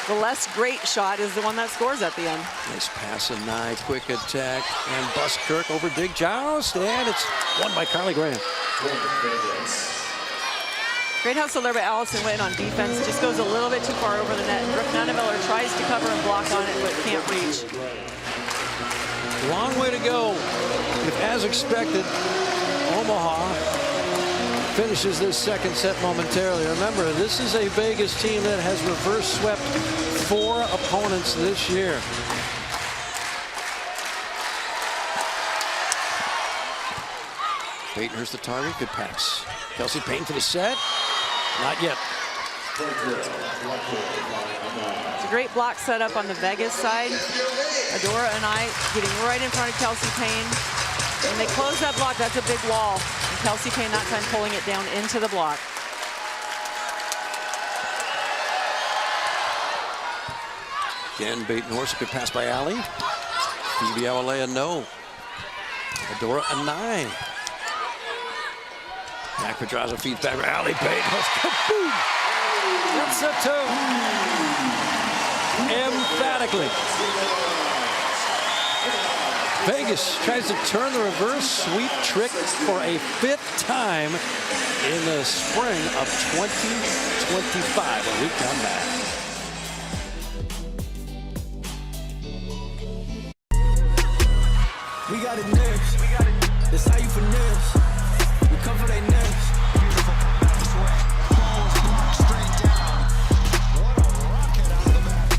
the less great shot is the one that scores at the end. Nice pass and Nye, quick attack, and Buskirk over dig joust, and it's won by Carly Graham. Great hustle there by Allison Witten on defense. Just goes a little bit too far over the net. Brooke Nunaviller tries to cover and block on it, but can't reach. Long way to go. If, as expected, Omaha finishes this second set momentarily. Remember, this is a Vegas team that has reverse swept 4 opponents this year. Batenhorst the target, good pass. Kelsey Payne for the set. Not yet. It's a great block setup on the Vegas side. Adora and I getting right in front of Kelsey Payne. When they close that block, that's a big wall. And Kelsey Payne that time pulling it down into the block. Again, Batenhorst, a good pass by Allie. Phoebe Awalea, no. Adora Anai. Mac Pedraza feeds back. Allie Batenhorst. Kaboom! That's a 2. Emphatically. Vegas tries to turn the reverse sweep trick for a 5th time in the spring of 2025 when we come back. We got it next. That's how you finesse. We come for their necks. Beautiful swag. Straight down. What a rocket out of the back.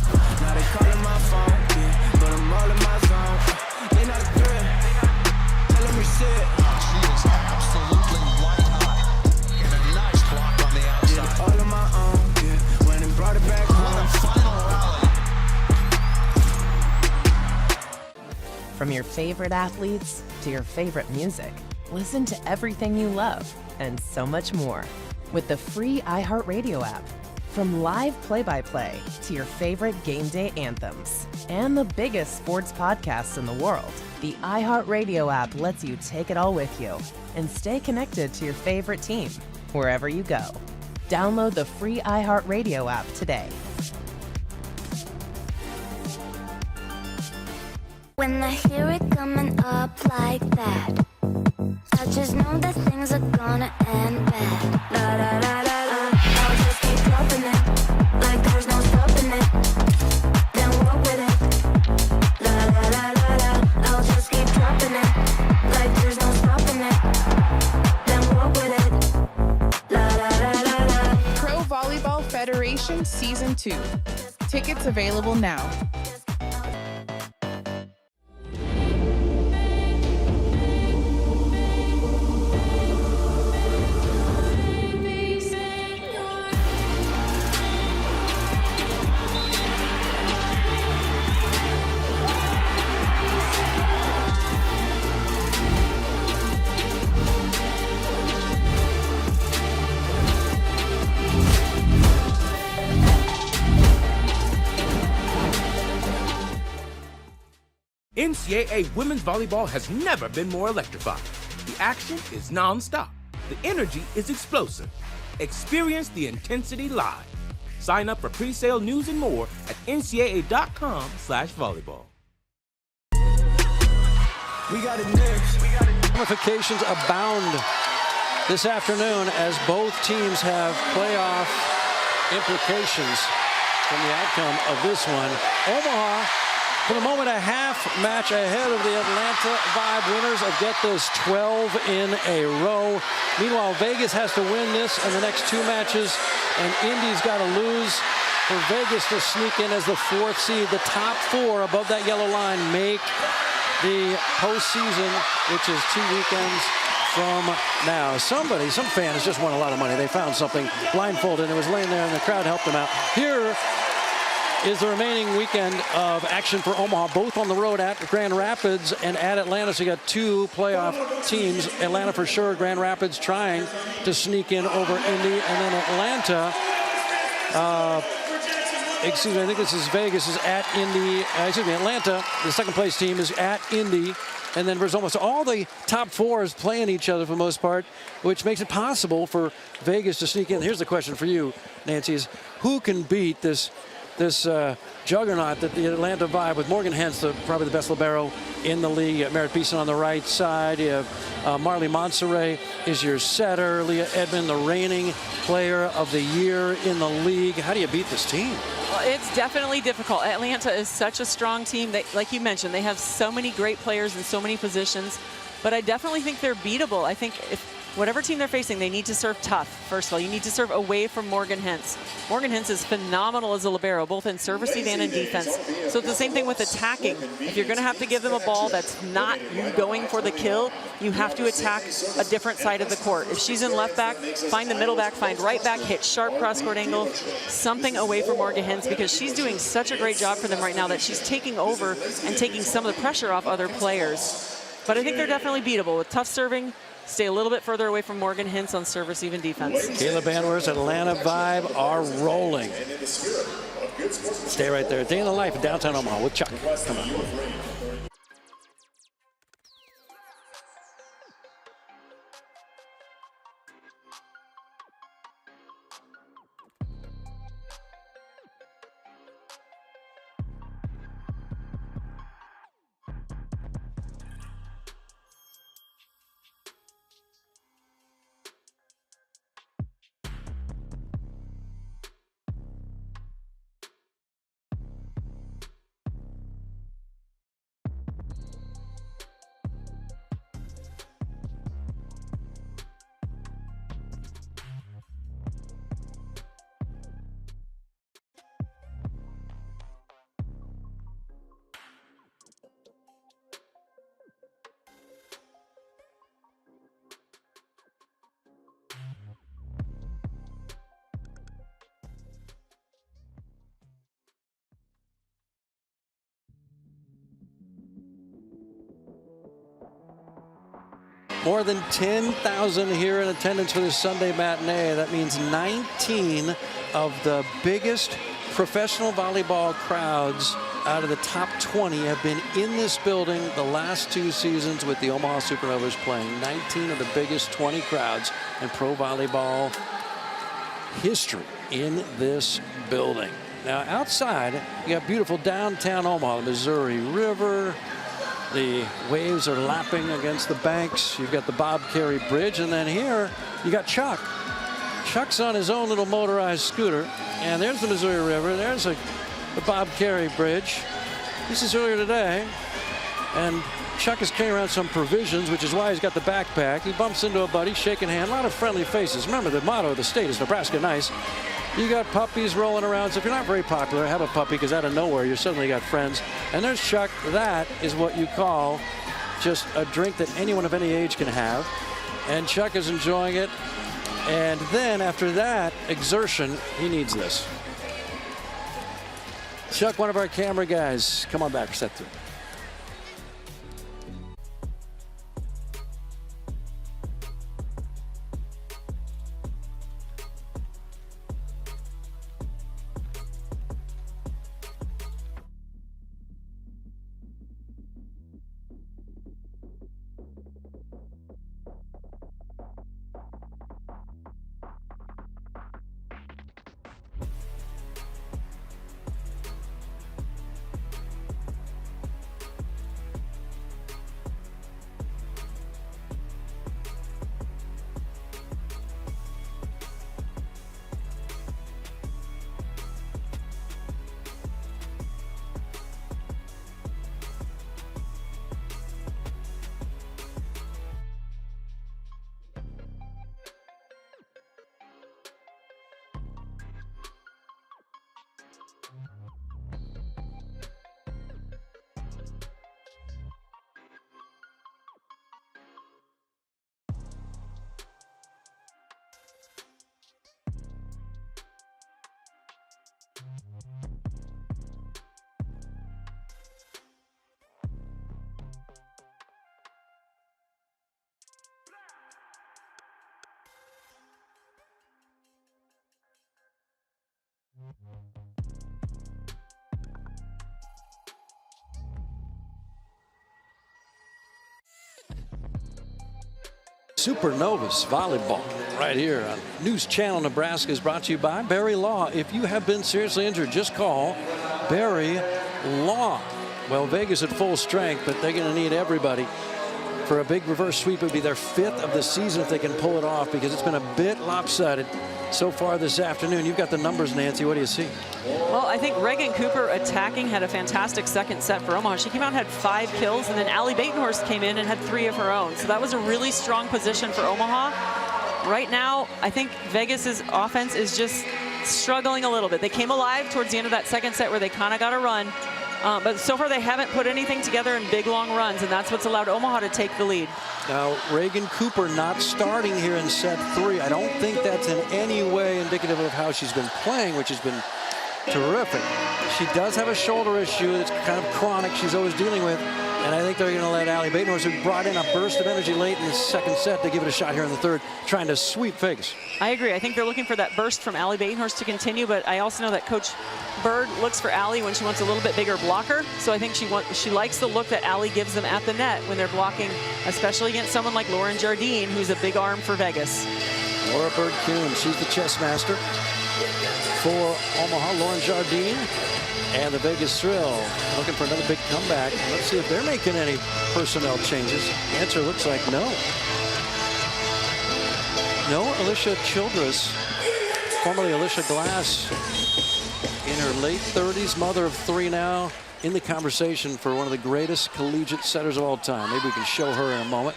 your favorite athletes to your favorite music, listen to everything you love, and so much more with the free iHeartRadio app. From live play-by-play to your favorite game day anthems and the biggest sports podcasts in the world, the iHeartRadio app lets you take it all with you and stay connected to your favorite team wherever you go. Download the free iHeartRadio app today. When I hear it coming up like that, I just know that things are gonna end bad. La da da da da. I'll just keep dropping it like there's no stopping it. Then walk with it. La da da da da. I'll just keep dropping it like there's no stopping it. Then walk with it. La da da da da. Pro Volleyball Federation Season 2. Tickets available now. NCAA women's volleyball has never been more electrifying. The action is non-stop. The energy is explosive. Experience the intensity live. Sign up for pre-sale news and more at ncaa.com/volleyball. We got it next. Ramifications abound this afternoon as both teams have playoff implications from the outcome of this one. Omaha, for the moment, a half match ahead of the Atlanta Vibe winners of, get this, 12 in a row. Meanwhile, Vegas has to win this and the next two matches, and Indy's got to lose for Vegas to sneak in as the fourth seed. The top four above that yellow line make the postseason, which is 2 weekends from now. Some fan has just won a lot of money. They found something blindfolded and it was laying there and the crowd helped them out. Here is the remaining weekend of action for Omaha, both on the road at Grand Rapids and at Atlanta. So you got two playoff teams, Atlanta for sure, Grand Rapids trying to sneak in over Indy, and then Atlanta, I think this is Vegas, is at Indy, Atlanta, the second place team is at Indy, and then there's almost all the top fours playing each other for the most part, which makes it possible for Vegas to sneak in. Here's the question for you, Nancy, is who can beat this juggernaut that the Atlanta Vibe with Morgan Hens, probably the best libero in the league. You have Merritt Beeson on the right side. You have Marley Montserrat is your setter. Leah Edmond, the reigning player of the year in the league. How do you beat this team? Well, it's definitely difficult. Atlanta is such a strong team. Like you mentioned, they have so many great players in so many positions, but I definitely think they're beatable. I think if whatever team they're facing, they need to serve tough. First of all, you need to serve away from Morgan Hens. Morgan Hens is phenomenal as a libero, both in service and in defense. So it's the same thing with attacking. If you're going to have to give them a ball that's not going for the kill, you have to attack a different side of the court. If she's in left back, find the middle back, find right back, hit sharp cross-court angle, something away from Morgan Hens, because she's doing such a great job for them right now that she's taking over and taking some of the pressure off other players. But I think they're definitely beatable with tough serving. Stay a little bit further away from Morgan Hens on service, even defense. Caleb Anwer's Atlanta Vibe are rolling. Stay right there. Day in the life of downtown Omaha with Chuck. Come on. More than 10,000 here in attendance for this Sunday matinee. That means 19 of the biggest professional volleyball crowds out of the top 20 have been in this building the last 2 seasons with the Omaha Supernovas playing. 19 of the biggest 20 crowds in pro volleyball history in this building. Now outside, you got beautiful downtown Omaha, the Missouri River. The waves are lapping against the banks. You've got the Bob Carey Bridge, and then here you got Chuck. Chuck's on his own little motorized scooter, and there's the Missouri River. There's the Bob Carey Bridge. This is earlier today, and Chuck is carrying around some provisions, which is why he's got the backpack. He bumps into a buddy, shaking hand, a lot of friendly faces. Remember, the motto of the state is Nebraska nice. You got puppies rolling around, so if you're not very popular, have a puppy, because out of nowhere, you suddenly got friends. And there's Chuck. That is what you call just a drink that anyone of any age can have. And Chuck is enjoying it. And then after that exertion, he needs this. Chuck, one of our camera guys, come on back, set 3. Supernovas volleyball right here on News Channel Nebraska is brought to you by Barry Law. If you have been seriously injured, just call Barry Law. Well, Vegas at full strength, but they're going to need everybody for a big reverse sweep. It would be their 5th of the season if they can pull it off, because it's been a bit lopsided so far this afternoon. You've got the numbers, Nancy. What do you see? Well, I think Reagan Cooper attacking had a fantastic second set for Omaha. She came out and had 5 kills, and then Allie Batenhorst came in and had 3 of her own. So that was a really strong position for Omaha. Right now, I think Vegas's offense is just struggling a little bit. They came alive towards the end of that second set where they kind of got a run. But so far they haven't put anything together in big, long runs, and that's what's allowed Omaha to take the lead. Now, Reagan Cooper not starting here in set 3. I don't think that's in any way indicative of how she's been playing, which has been terrific. She does have a shoulder issue that's kind of chronic she's always dealing with, and I think they're going to let Allie Batenhorst, who brought in a burst of energy late in the second set, to give it a shot here in the third, trying to sweep Vegas. I agree. I think they're looking for that burst from Allie Batenhorst to continue, but I also know that Coach Bird looks for Allie when she wants a little bit bigger blocker. So I think she likes the look that Allie gives them at the net when they're blocking, especially against someone like Lauren Jardine, who's a big arm for Vegas. Laura Bird-Kuhn, she's the chess master for Omaha. Lauren Jardine and the Vegas Thrill looking for another big comeback. Let's see if they're making any personnel changes. The answer looks like no. No, Alicia Childress, formerly Alicia Glass, in her late 30s, mother of 3 now, in the conversation for one of the greatest collegiate setters of all time. Maybe we can show her in a moment.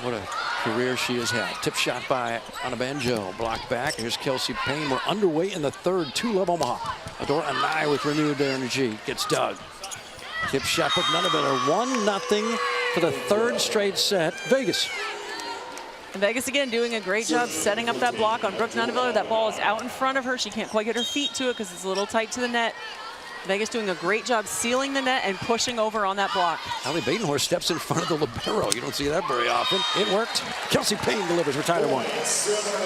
What a career she has had. Tip shot by Anna Banjo, blocked back. Here's Kelsey Payne. We're underway in the third. 2-love Omaha. Adora Anai with renewed energy gets dug. Tip shot put Nunneveller 1-0 for the 3rd straight set. Vegas. And Vegas again doing a great job setting up that block on Brooke Nunneveller. That ball is out in front of her. She can't quite get her feet to it because it's a little tight to the net. Vegas doing a great job sealing the net and pushing over on that block. Allie Batenhorst steps in front of the libero. You don't see that very often. It worked. Kelsey Payne delivers. We're tied at 1.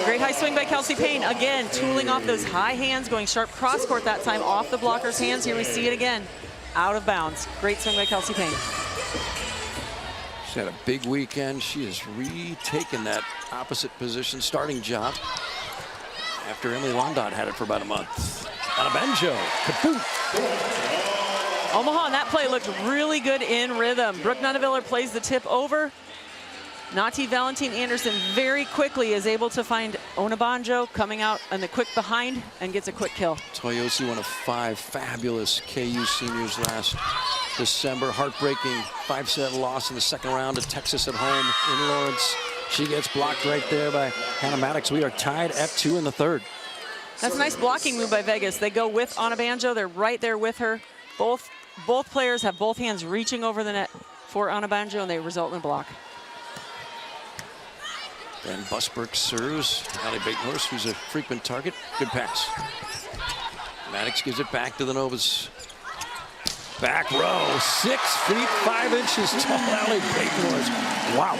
Great high swing by Kelsey Payne. Again, tooling off those high hands, going sharp cross court that time off the blocker's hands. Here we see it again. Out of bounds. Great swing by Kelsey Payne. She's had a big weekend. She has retaken that opposite position starting job after Emily Londot had it for about a month. On a banjo. Kaboom. Omaha on that play looked really good in rhythm. Brooke Nuneviller plays the tip over. Nati Valentin Anderson very quickly is able to find Onabanjo coming out on the quick behind and gets a quick kill. Toyosi, one of 5 fabulous KU seniors last December. Heartbreaking 5-set loss in the second round to Texas at home in Lawrence. She gets blocked right there by Hannah Maddox. We are tied at 2 in the 3rd. That's a nice blocking move by Vegas. They go with Onabanjo. They're right there with her. Both players have both hands reaching over the net for Onabanjo, and they result in a block. Then Busberg serves. Allie Batenhorst, who's a frequent target. Good pass. Maddox gives it back to the Novas. Back row, 6 feet 5 inches tall, Allie Batenhorst. Wow.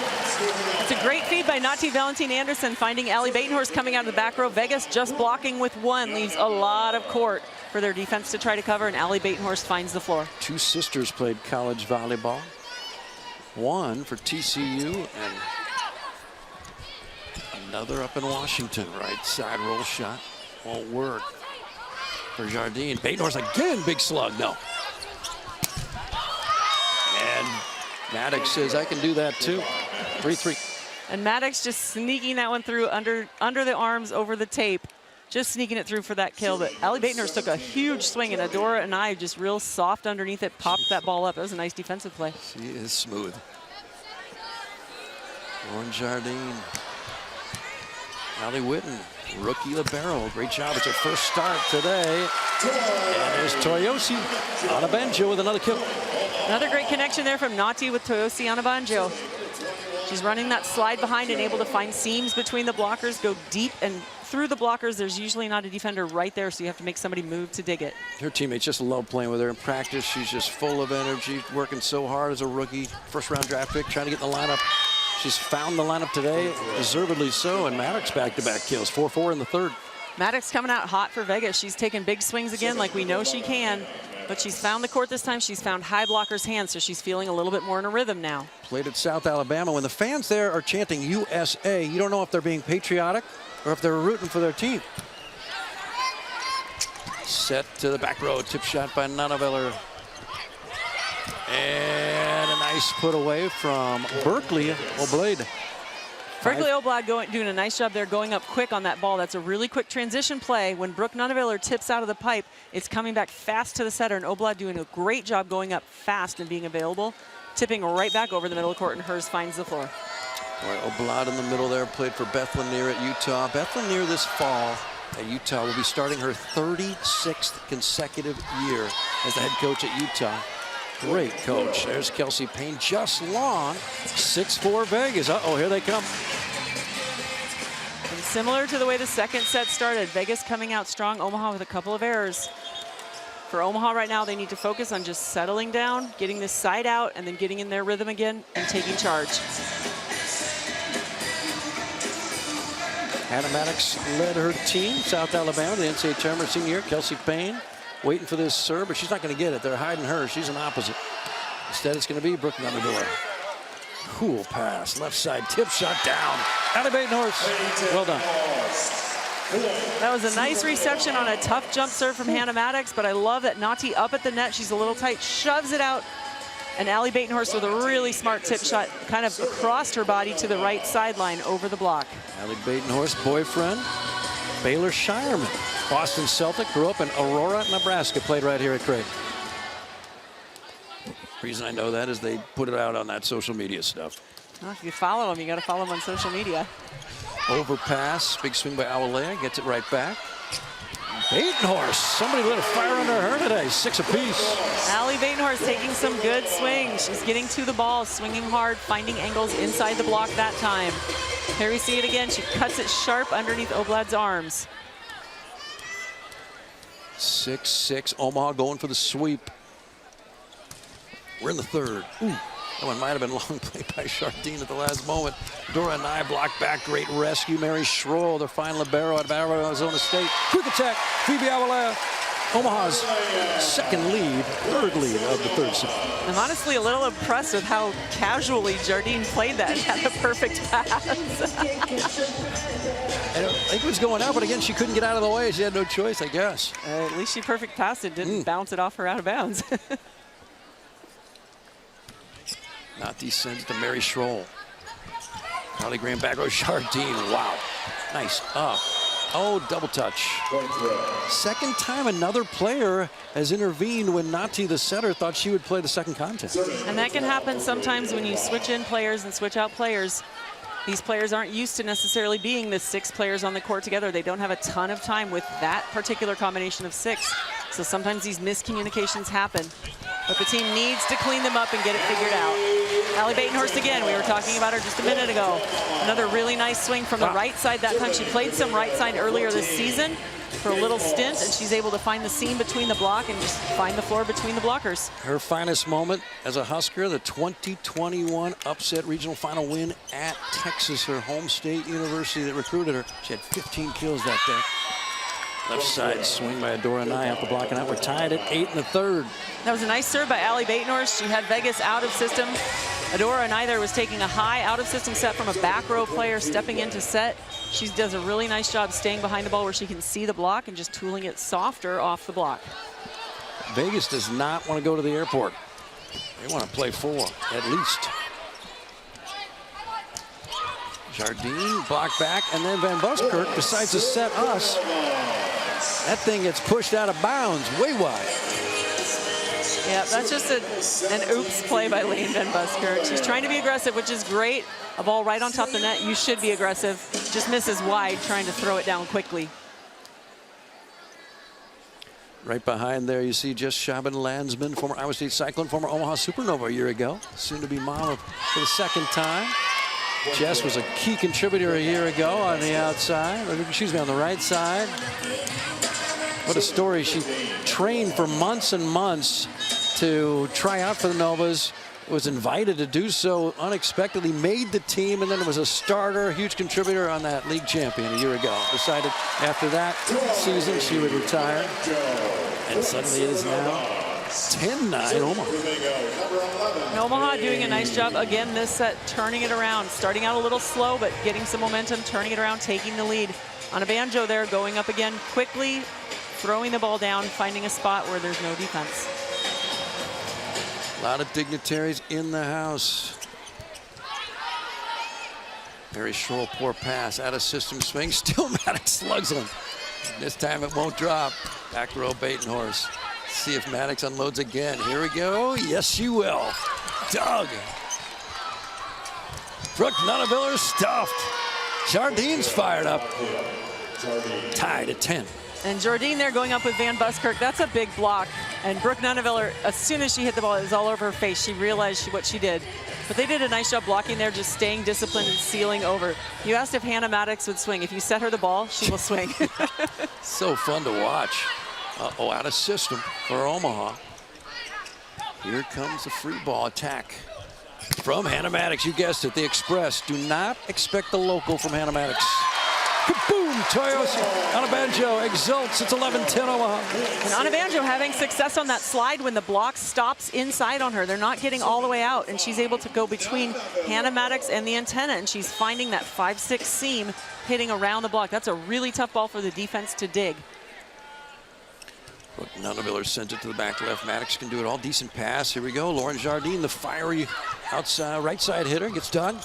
It's a great feed by Nati Valentin Anderson, finding Allie Batenhorst coming out of the back row. Vegas just blocking with 1, leaves a lot of court for their defense to try to cover, and Allie Batenhorst finds the floor. 2 sisters played college volleyball. 1 for TCU and another up in Washington. Right side roll shot won't work for Jardine. Batenhorst again, big slug, no. And Maddox says, I can do that too. 3-3. And Maddox just sneaking that one through under the arms over the tape. Just sneaking it through for that kill. But Allie Batenhorst took a huge swing, and Adora and I just real soft underneath it, popped that ball up. That was a nice defensive play. She is smooth. Lauren Jardine. Allie Witten, rookie libero. Great job. It's her first start today. And there's Toyosi Onabanjo with another kill. Another great connection there from Nati with Toyosi Onabanjo. She's running that slide behind and able to find seams between the blockers, go deep and through the blockers. There's usually not a defender right there, so you have to make somebody move to dig it. Her teammates just love playing with her in practice. She's just full of energy, working so hard as a rookie. First-round draft pick, trying to get in the lineup. She's found the lineup today, deservedly so, and Maddox back-to-back kills, 4-4 in the 3rd. Maddox coming out hot for Vegas. She's taking big swings again like we know she can, but she's found the court this time. She's found high blockers' hands, so she's feeling a little bit more in a rhythm now. Played at South Alabama. When the fans there are chanting USA, you don't know if they're being patriotic or if they're rooting for their team. Set to the back row, tip shot by Nuneviller. And a nice put away from Berkeley Oblade. Berkeley Oblad doing a nice job there, going up quick on that ball. That's a really quick transition play. When Brooke Nuneviller tips out of the pipe, it's coming back fast to the setter, and Oblad doing a great job going up fast and being available, tipping right back over the middle of the court, and hers finds the floor. Boy, Oblad in the middle there, played for Beth Lanier at Utah. Beth Lanier this fall at Utah will be starting her 36th consecutive year as the head coach at Utah. Great coach. There's Kelsey Payne, just long. 6-4 Vegas. Uh-oh, here they come. And similar to the way the second set started, Vegas coming out strong, Omaha with a couple of errors. For Omaha right now, they need to focus on just settling down, getting this side out, and then getting in their rhythm again and taking charge. Hannah Maddox led her team, South Alabama, the NCAA tournament senior year. Kelsey Payne waiting for this serve, but she's not going to get it. They're hiding her. She's an opposite. Instead, it's going to be Brooke Nuneviller. Cool pass. Left side tip shot down. Allie Batenhorst. Well done. That was a nice reception on a tough jump serve from Hannah Maddox, but I love that Nati up at the net. She's a little tight, shoves it out. And Allie Batenhorst with a really smart tip shot kind of across her body to the right sideline over the block. Allie Batenhorst, boyfriend, Baylor Shireman. Boston Celtic, grew up in Aurora, Nebraska, played right here at Creighton. Reason I know that is they put it out on that social media stuff. Well, if you follow them, you got to follow them on social media. Overpass, big swing by Awalea, gets it right back. Batenhorst, somebody lit a fire under her today, 6 apiece. Allie Batenhorst taking some good swings. She's getting to the ball, swinging hard, finding angles inside the block that time. Here we see it again. She cuts it sharp underneath Oblad's arms. 6-6. Omaha going for the sweep. We're in the third. Ooh, that one might have been long play by Chardine at the last moment. Dora Nye blocked back. Great rescue. Mary Schroll, their fine libero out of Arizona State. Quick attack. Phoebe Avalaya. Omaha's second lead, third lead of the third set. I'm honestly a little impressed with how casually Jardine played that and had the perfect pass. And I think it was going out, but again, she couldn't get out of the way. She had no choice, I guess. At least she perfect passed it, didn't bounce it off her out of bounds. Not sends to Mary Schroll. Carly Graham back row, Chardine. Wow. Nice up. Oh, double touch. Second time another player has intervened when Nati, the setter, thought she would play the second contest. And that can happen sometimes when you switch in players and switch out players. These players aren't used to necessarily being the 6 players on the court together. They don't have a ton of time with that particular combination of 6. So sometimes these miscommunications happen. But the team needs to clean them up and get it figured out. Allie Batenhorst again, we were talking about her just a minute ago. Another really nice swing from the right side that time. She played some right side earlier this season for a little stint, and she's able to find the seam between the block and just find the floor between the blockers. Her finest moment as a Husker, the 2021 upset regional final win at Texas, her home state university that recruited her. She had 15 kills that day. Left side swing by Adora Nye off the block, and now we're tied at 8 in the third. That was a nice serve by Allie Batenhorst. She had Vegas out of system. Adora Nye was taking a high out of system set from a back row player stepping into set. She does a really nice job staying behind the ball where she can see the block and just tooling it softer off the block. Vegas does not want to go to the airport. They want to play 4, at least. Jardine blocked back, and then Van Buskirk decides to set us. That thing gets pushed out of bounds, way wide. Yeah, that's just an oops play by Lane Van Buskirk. She's trying to be aggressive, which is great. A ball right on top of the net, you should be aggressive. Just misses wide, trying to throw it down quickly. Right behind there, you see Jess Schabin-Landsman, former Iowa State Cyclone, former Omaha Supernova a year ago. Soon to be mom for the second time. Jess was a key contributor a year ago on the outside, or excuse me, on the right side. What a story. She trained for months and months to try out for the Novas, was invited to do so unexpectedly, made the team, and then was a starter, huge contributor on that league champion a year ago. Decided after that season she would retire, and suddenly it is now 10-9 Omaha. And Omaha doing a nice job again this set, turning it around, starting out a little slow, but getting some momentum, turning it around, taking the lead. On a banjo there, going up again quickly, throwing the ball down, finding a spot where there's no defense. A lot of dignitaries in the house. Mary Schroll, poor pass, out of system swing, still Maddox slugs him. This time it won't drop. Back row Batenhorst. See if Maddox unloads again. Here we go. Yes, she will. Doug. Brooke Nunaviller stuffed. Jardine's fired up. Tied at 10. And Jardine there going up with Van Buskirk. That's a big block. And Brooke Nunaviller, as soon as she hit the ball, it was all over her face. She realized what she did. But they did a nice job blocking there, just staying disciplined and sealing over. You asked if Hannah Maddox would swing. If you set her the ball, she will swing. So fun to watch. Uh-oh, out of system for Omaha. Here comes the free ball attack from Hannah Maddox. You guessed it, the Express. Do not expect the local from Hannah Maddox. Kaboom! Toyosi on a banjo exults. It's 11-10 Omaha. And Anna Banjo having success on that slide when the block stops inside on her. They're not getting all the way out, and she's able to go between Hannah Maddox and the antenna, and she's finding that 5-6 seam hitting around the block. That's a really tough ball for the defense to dig. Brooke Nunaviller sent it to the back left. Maddox can do it all. Decent pass. Here we go. Lauren Jardine, the fiery outside right side hitter, gets done.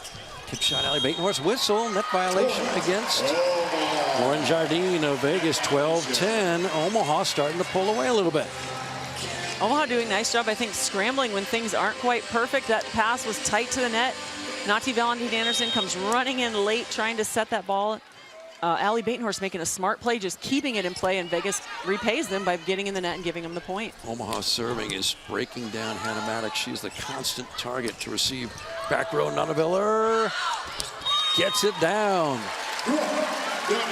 Tip shot, Allie Batenhorst. Whistle. Net violation against Lauren Jardine of Vegas. 12-10. Omaha starting to pull away a little bit. Omaha doing a nice job, I think, scrambling when things aren't quite perfect. That pass was tight to the net. Nati Valentine Anderson comes running in late, trying to set that ball. Allie Batenhorst making a smart play, just keeping it in play, and Vegas repays them by getting in the net and giving them the point. Omaha serving is breaking down Hannah Maddox. She's the constant target to receive. Back row, Nunaviller gets it down.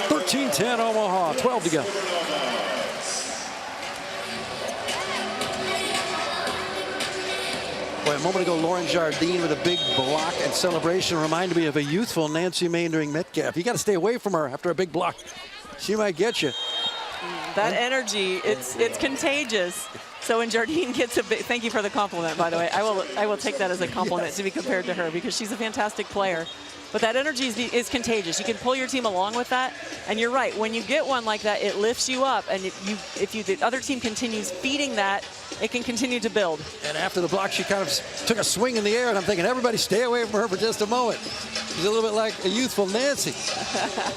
13-10 Omaha, 12 to go. a moment ago, Lauren Jardine with a big block and celebration reminded me of a youthful Nancy Main during Metcalf. You got to stay away from her after a big block. She might get you. That energy, it's contagious. So when Jardine gets a big, thank you for the compliment, by the way. I will take that as a compliment to be compared to her because she's a fantastic player. But that energy is contagious. You can pull your team along with that. And you're right, when you get one like that, it lifts you up. And if the other team continues feeding that, it can continue to build. And after the block, she kind of took a swing in the air, and I'm thinking, everybody stay away from her for just a moment. She's a little bit like a youthful Nancy.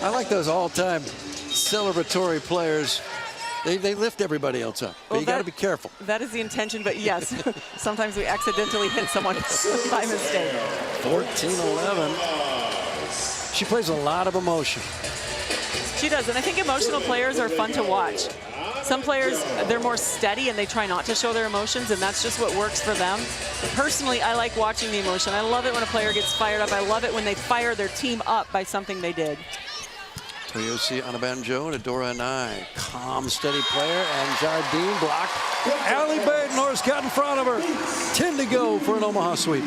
I like those all-time celebratory players. They lift everybody else up, but you got to be careful. That is the intention, but yes, sometimes we accidentally hit someone by mistake. 14-11. She plays a lot of emotion. She does, and I think emotional players are fun to watch. Some players, they're more steady and they try not to show their emotions, and that's just what works for them. But personally, I like watching the emotion. I love it when a player gets fired up. I love it when they fire their team up by something they did. Toyosi Anabanjo and Adora Anai. Calm, steady player, and Jardine blocked. Allie Badenhorst got in front of her. 10 to go for an Omaha sweep.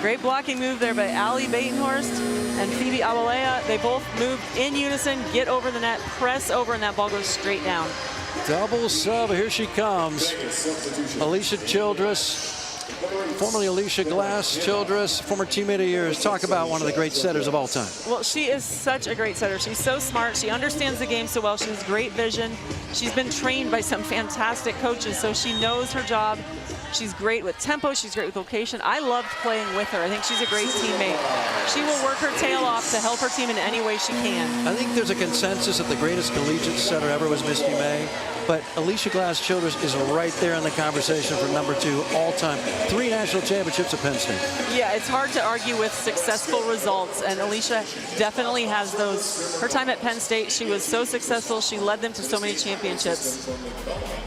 Great blocking move there by Allie Badenhorst and Phoebe Abalea. They both move in unison, get over the net, press over, and that ball goes straight down. Double sub, here she comes. Alicia Childress, formerly Alicia Glass Childress, former teammate of yours. Talk about one of the great setters of all time. Well, she is such a great setter. She's so smart. She understands the game so well. She has great vision. She's been trained by some fantastic coaches, so she knows her job. She's great with tempo. She's great with location. I loved playing with her. I think she's a great teammate. She will work her tail off to help her team in any way she can. I think there's a consensus that the greatest collegiate setter ever was Misty May, but Alicia Glass Childress is right there in the conversation for #2 all time. 3 national championships at Penn State. Yeah, it's hard to argue with successful results, and Alicia definitely has those. Her time at Penn State, she was so successful. She led them to so many championships.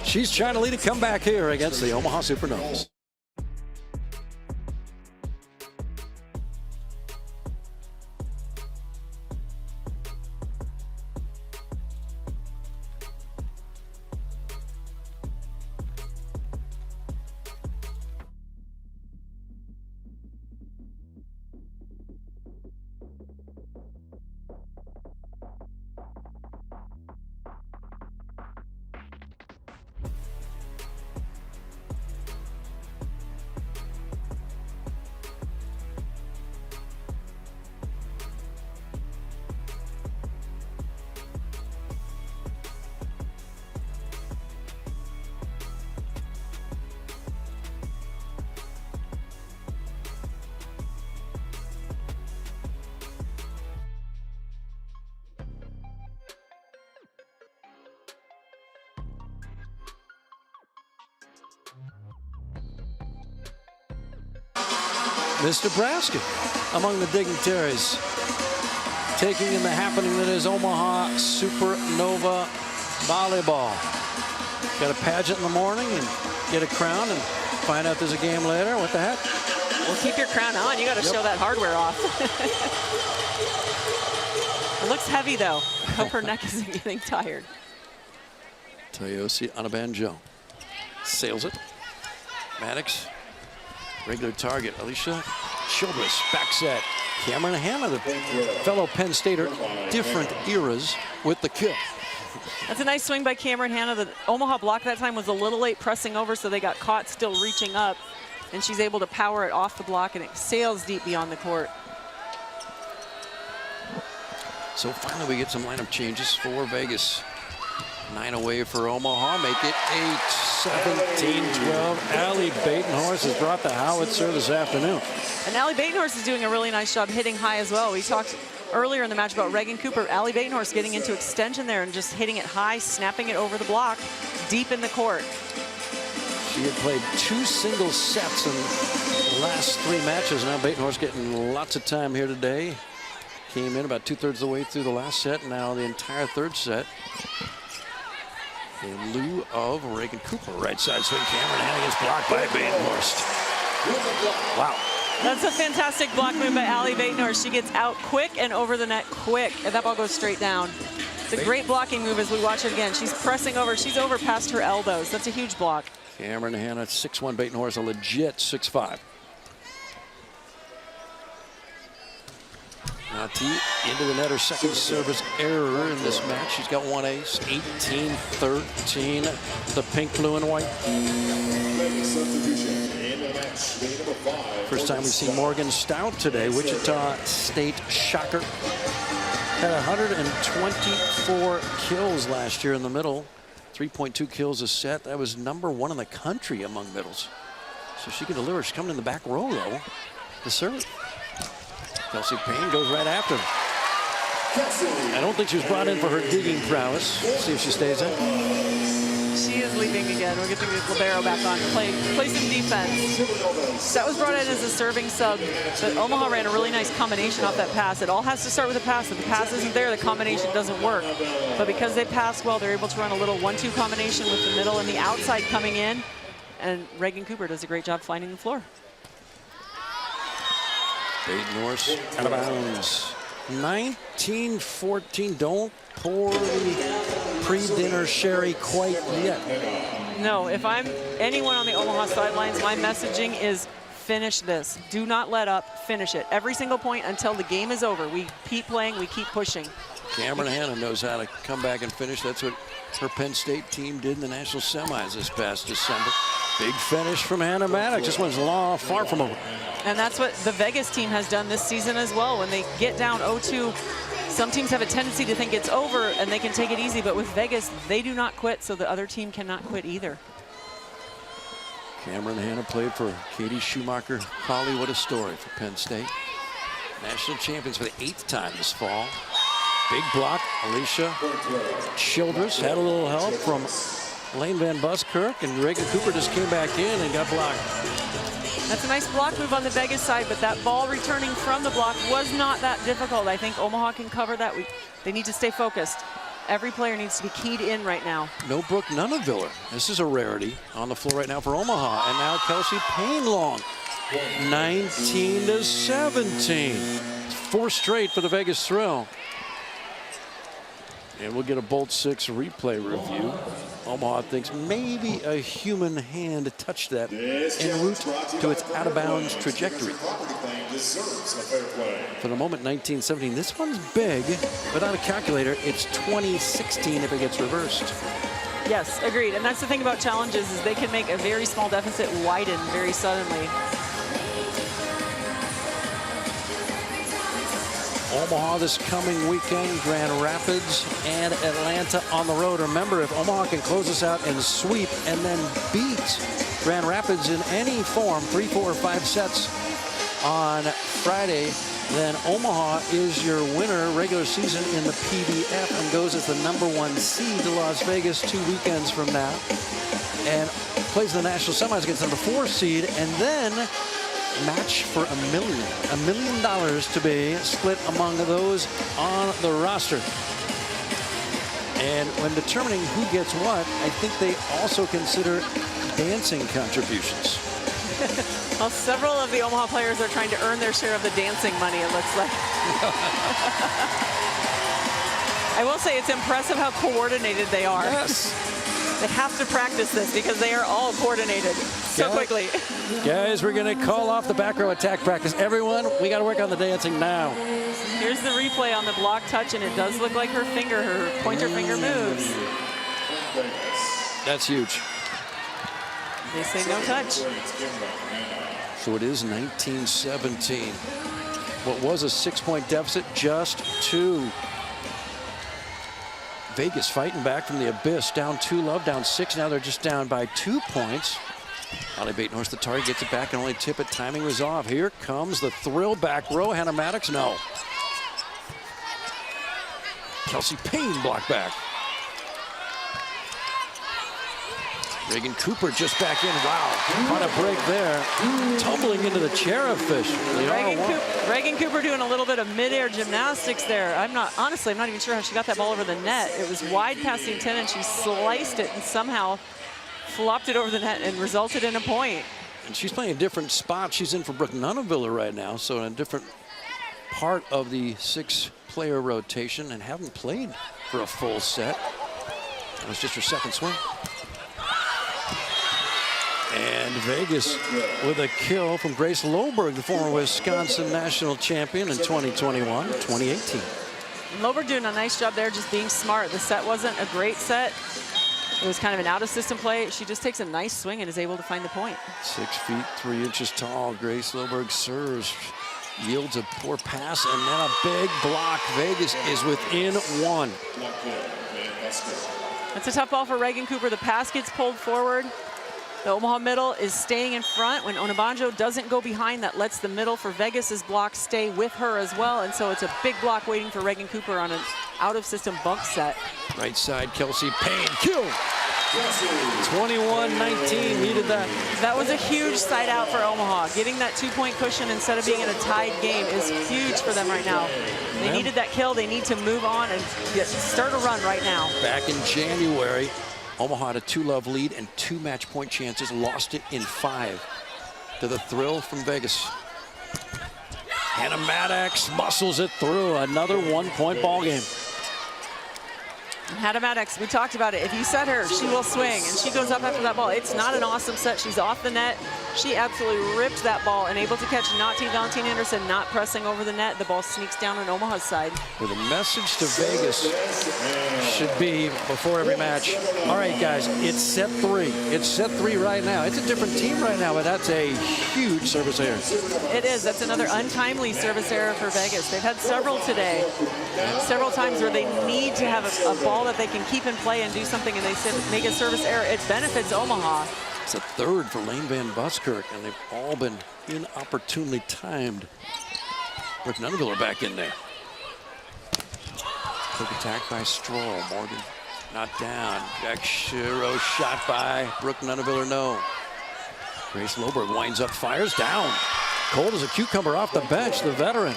She's trying to lead a comeback here against the Omaha Supernovas. Miss Nebraska among the dignitaries, taking in the happening that is Omaha Supernova Volleyball. Got a pageant in the morning and get a crown and find out there's a game later. What the heck? Well, keep your crown on. You got to show that hardware off. It looks heavy, though. I hope her neck isn't getting tired. Toyosi Anabanjo sails it. Maddox, regular target. Alicia Childress, back set. Cameron Hanna, the fellow Penn Stater, different eras with the kill. That's a nice swing by Cameron Hanna. The Omaha block that time was a little late pressing over, so they got caught still reaching up, and she's able to power it off the block, and it sails deep beyond the court. So finally we get some lineup changes for Vegas. 9 away for Omaha, make it 8-17-12. Allie Badenhorst has brought the howitzer this afternoon. And Allie Badenhorst is doing a really nice job hitting high as well. We talked earlier in the match about Reagan Cooper. Allie Badenhorst getting into extension there and just hitting it high, snapping it over the block, deep in the court. She had played 2 single sets in the last 3 matches. Now Badenhorst getting lots of time here today. Came in about 2/3 of the way through the last set, and now the entire 3rd set. In lieu of Reagan Cooper. Right side swing, Cameron Hanna gets blocked by Badenhorst. Wow. That's a fantastic block move by Allie Badenhorst. She gets out quick and over the net quick, and that ball goes straight down. It's a great blocking move as we watch it again. She's pressing over. She's over past her elbows. That's a huge block. Cameron Hanna, 6'1", Badenhorst, a legit 6'5". Conti into the net, her second service error in this match. She's got one ace, 18-13, the pink, blue, and white. First time we've seen Morgan Stout today. Wichita State Shocker. Had 124 kills last year in the middle. 3.2 kills a set. That was #1 in the country among middles. So she can deliver. She's coming in the back row, though. The serve. Kelsey Payne goes right after him. I don't think she was brought in for her digging prowess. See if she stays in. She is leaving again. We're getting the libero back on. Play some defense. That was brought in as a serving sub, but Omaha ran a really nice combination off that pass. It all has to start with a pass. If the pass isn't there, the combination doesn't work. But because they pass well, they're able to run a little 1-2 combination with the middle and the outside coming in. And Reagan Cooper does a great job finding the floor. Peyton Norris out of bounds. 19-14. Don't pour the pre-dinner sherry quite yet. No, if I'm anyone on the Omaha sidelines, my messaging is finish this. Do not let up. Finish it. Every single point until the game is over. We keep playing. We keep pushing. Cameron Hanna knows how to come back and finish. That's what her Penn State team did in the national semis this past December. Big finish from Hannah Maddox. This one's far from over. And that's what the Vegas team has done this season as well. When they get down 0-2, some teams have a tendency to think it's over and they can take it easy. But with Vegas, they do not quit, so the other team cannot quit either. Cameron Hanna played for Katie Schumacher. Holly, what a story for Penn State. National champions for the 8th time this fall. Big block. Alicia Childress had a little help from Lane Van Buskirk, and Reagan Cooper just came back in and got blocked. That's a nice block move on the Vegas side, but that ball returning from the block was not that difficult. I think Omaha can cover that. They need to stay focused. Every player needs to be keyed in right now. No Brooke Nunaviller. This is a rarity on the floor right now for Omaha. And now Kelsey Payne long. 19-17. 4 straight for the Vegas Thrill. And we'll get a Bolt 6 replay review. Omaha thinks maybe a human hand touched that en route to its out-of-bounds trajectory. For the moment, 19-17. This one's big, but on a calculator, it's 20-16 if it gets reversed. Yes, agreed. And that's the thing about challenges is they can make a very small deficit widen very suddenly. Omaha this coming weekend, Grand Rapids and Atlanta on the road. Remember, if Omaha can close this out and sweep and then beat Grand Rapids in any form, 3, 4, or 5 sets on Friday, then Omaha is your winner regular season in the PVF and goes as the #1 seed to Las Vegas 2 weekends from now and plays the national semis against the #4 seed and then match for $1 million to be split among those on the roster. And when determining who gets what, I think they also consider dancing contributions. Well, several of the Omaha players are trying to earn their share of the dancing money, it looks like. I will say it's impressive how coordinated they are. Yes. They have to practice this because they are all coordinated so quickly. Guys, we're going to call off the back row attack practice. Everyone, we got to work on the dancing now. Here's the replay on the block touch, and it does look like her pointer finger moves. That's huge. They say no touch. So it is 19-17. What was a 6-point deficit, just 2. Vegas fighting back from the abyss, down 2 love, down 6. Now they're just down by 2 points. Holly Baton-Horse, the target, gets it back and only tip it. Timing was off. Here comes the thrill back row. Hannah Maddox, no. Kelsey Payne blocked back. Reagan Cooper just back in. Wow, on a break there. Tumbling into the chair of fish. Reagan Cooper doing a little bit of mid-air gymnastics there. Honestly, I'm not even sure how she got that ball over the net. It was wide past the intent, and she sliced it and somehow flopped it over the net and resulted in a point. And she's playing a different spot. She's in for Brooke Nunaviller right now, so in a different part of the 6-player rotation and haven't played for a full set. That was just her second swing. And Vegas with a kill from Grace Loberg, the former Wisconsin national champion in 2021, 2018. Loberg doing a nice job there, just being smart. The set wasn't a great set. It was kind of an out-of-system play. She just takes a nice swing and is able to find the point. 6 feet 3 inches tall. Grace Loberg serves, yields a poor pass, and then a big block. Vegas is within 1. That's a tough ball for Reagan Cooper. The pass gets pulled forward. The Omaha middle is staying in front. When Onabanjo doesn't go behind, that lets the middle for Vegas's block stay with her as well. And so it's a big block waiting for Reagan Cooper on an out-of-system bump set. Right side, Kelsey Payne, kill. 21-19, needed that. That was a huge side out for Omaha. Getting that 2-point cushion instead of being in a tied game is huge for them right now. They needed that kill. They need to move on and start a run right now. Back in January, Omaha had a 2-love lead and 2 match point chances, lost it in 5. To the thrill from Vegas. Hannah Maddox muscles it through. Another 1-point ball game. Hannah Maddox, we talked about it. If you set her, she will swing, and she goes up after that ball. It's not an awesome set. She's off the net. She absolutely ripped that ball and able to catch Nati Valentine Anderson not pressing over the net. The ball sneaks down on Omaha's side. Well, the message to Vegas should be before every match, all right, guys, it's set 3. It's set 3 right now. It's a different team right now, but that's a huge service error. It is. That's another untimely service error for Vegas. They've had several today, several times where they need to have a ball that they can keep in play and do something, and they make a service error. It benefits Omaha. It's a 3rd for Lane Van Buskirk, and they've all been inopportunely timed. Brooke Nuneville back in there. Quick attack by Stroll. Morgan not down. Jack Shiro shot by Brooke Nuneville, no. Grace Loberg winds up, fires down. Cold as a cucumber off the bench, the veteran.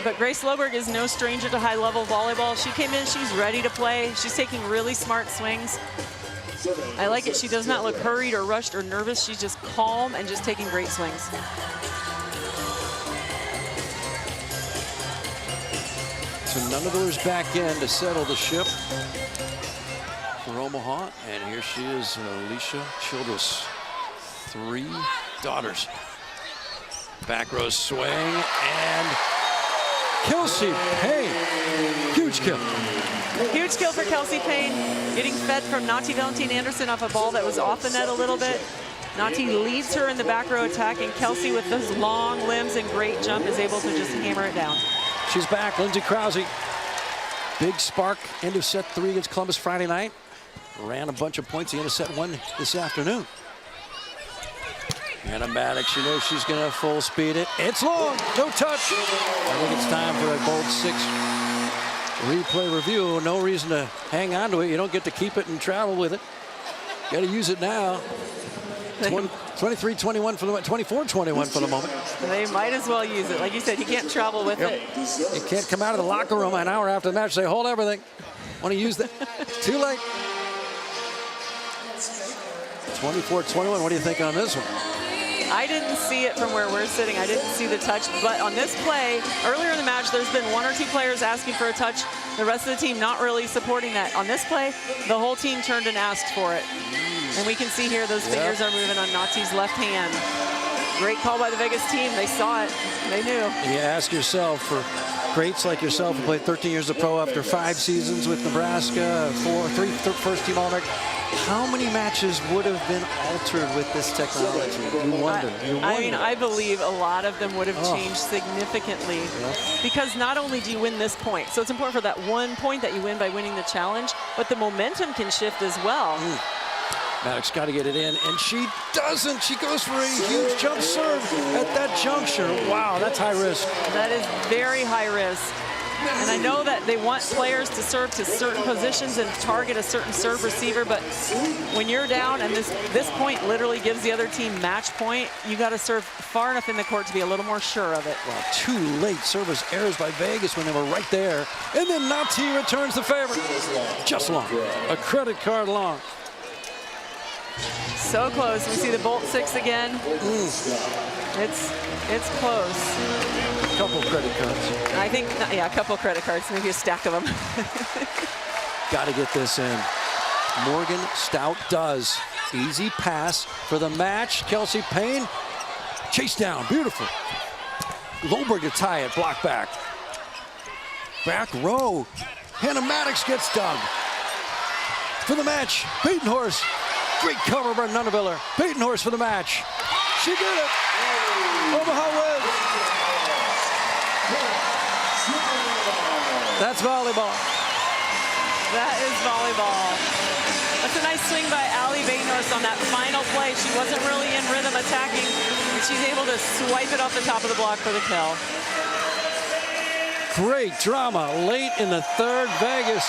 But Grace Loberg is no stranger to high-level volleyball. She came in, she's ready to play. She's taking really smart swings. I like it. She does not look hurried or rushed or nervous. She's just calm and just taking great swings. So Nuneville's back in to settle the ship for Omaha. And here she is, Alicia Childress. 3 daughters. Back row swing, and Kelsey Payne. Huge kill. Huge kill for Kelsey Payne. Getting fed from Nati Valentine Anderson off a ball that was off the net a little bit. Nati leads her in the back row attack, and Kelsey with those long limbs and great jump is able to just hammer it down. She's back, Lindsay Krause. Big spark into set 3 against Columbus Friday night. Ran a bunch of points into set 1 this afternoon. Hannah Maddox, you know she's going to full speed it. It's long, no touch. I think it's time for a bold 6 replay review. No reason to hang on to it. You don't get to keep it and travel with it. Got to use it now. 23-21 for the 24-21 for the moment. They might as well use it. Like you said, you can't travel with it. You can't come out of the locker room an hour after the match and say, hold everything. Want to use that? Too late. 24-21. What do you think on this one? I didn't see it from where we're sitting. I didn't see the touch, but on this play, earlier in the match, there's been 1 or 2 players asking for a touch. The rest of the team not really supporting that. On this play, the whole team turned and asked for it. And we can see here those fingers are moving on Nati's left hand. Great call by the Vegas team. They saw it. They knew. You ask yourself, for greats like yourself who played 13 years of pro after 5 seasons with Nebraska, 3 first-team All-American, how many matches would have been altered with this technology? You wonder. I mean, I believe a lot of them would have changed significantly because not only do you win this point, so it's important for that 1 point that you win by winning the challenge, but the momentum can shift as well. Maddox got to get it in, and she doesn't. She goes for a huge jump serve at that juncture. Wow, that's high risk. That is very high risk. And I know that they want players to serve to certain positions and target a certain serve receiver, but when you're down and this point literally gives the other team match point, you got to serve far enough in the court to be a little more sure of it. Well, 2 late service errors by Vegas when they were right there. And then Nati returns the favor. Just long. A credit card long. So close. We see the bolt 6 again. It's close. Couple credit cards. I think, yeah, a couple credit cards, maybe a stack of them. Got to get this in. Morgan Stout does. Easy pass for the match. Kelsey Payne, chase down, beautiful. Goldberg to tie it, block back. Back row. Hannah Maddox gets dug. For the match, Peyton Horse. Great cover by Nunneviller. Peyton Horse for the match. She did it. Omaha wins. That's volleyball. That is volleyball. That's a nice swing by Allie Bainhorst on that final play. She wasn't really in rhythm attacking, but she's able to swipe it off the top of the block for the kill. Great drama late in the third. Vegas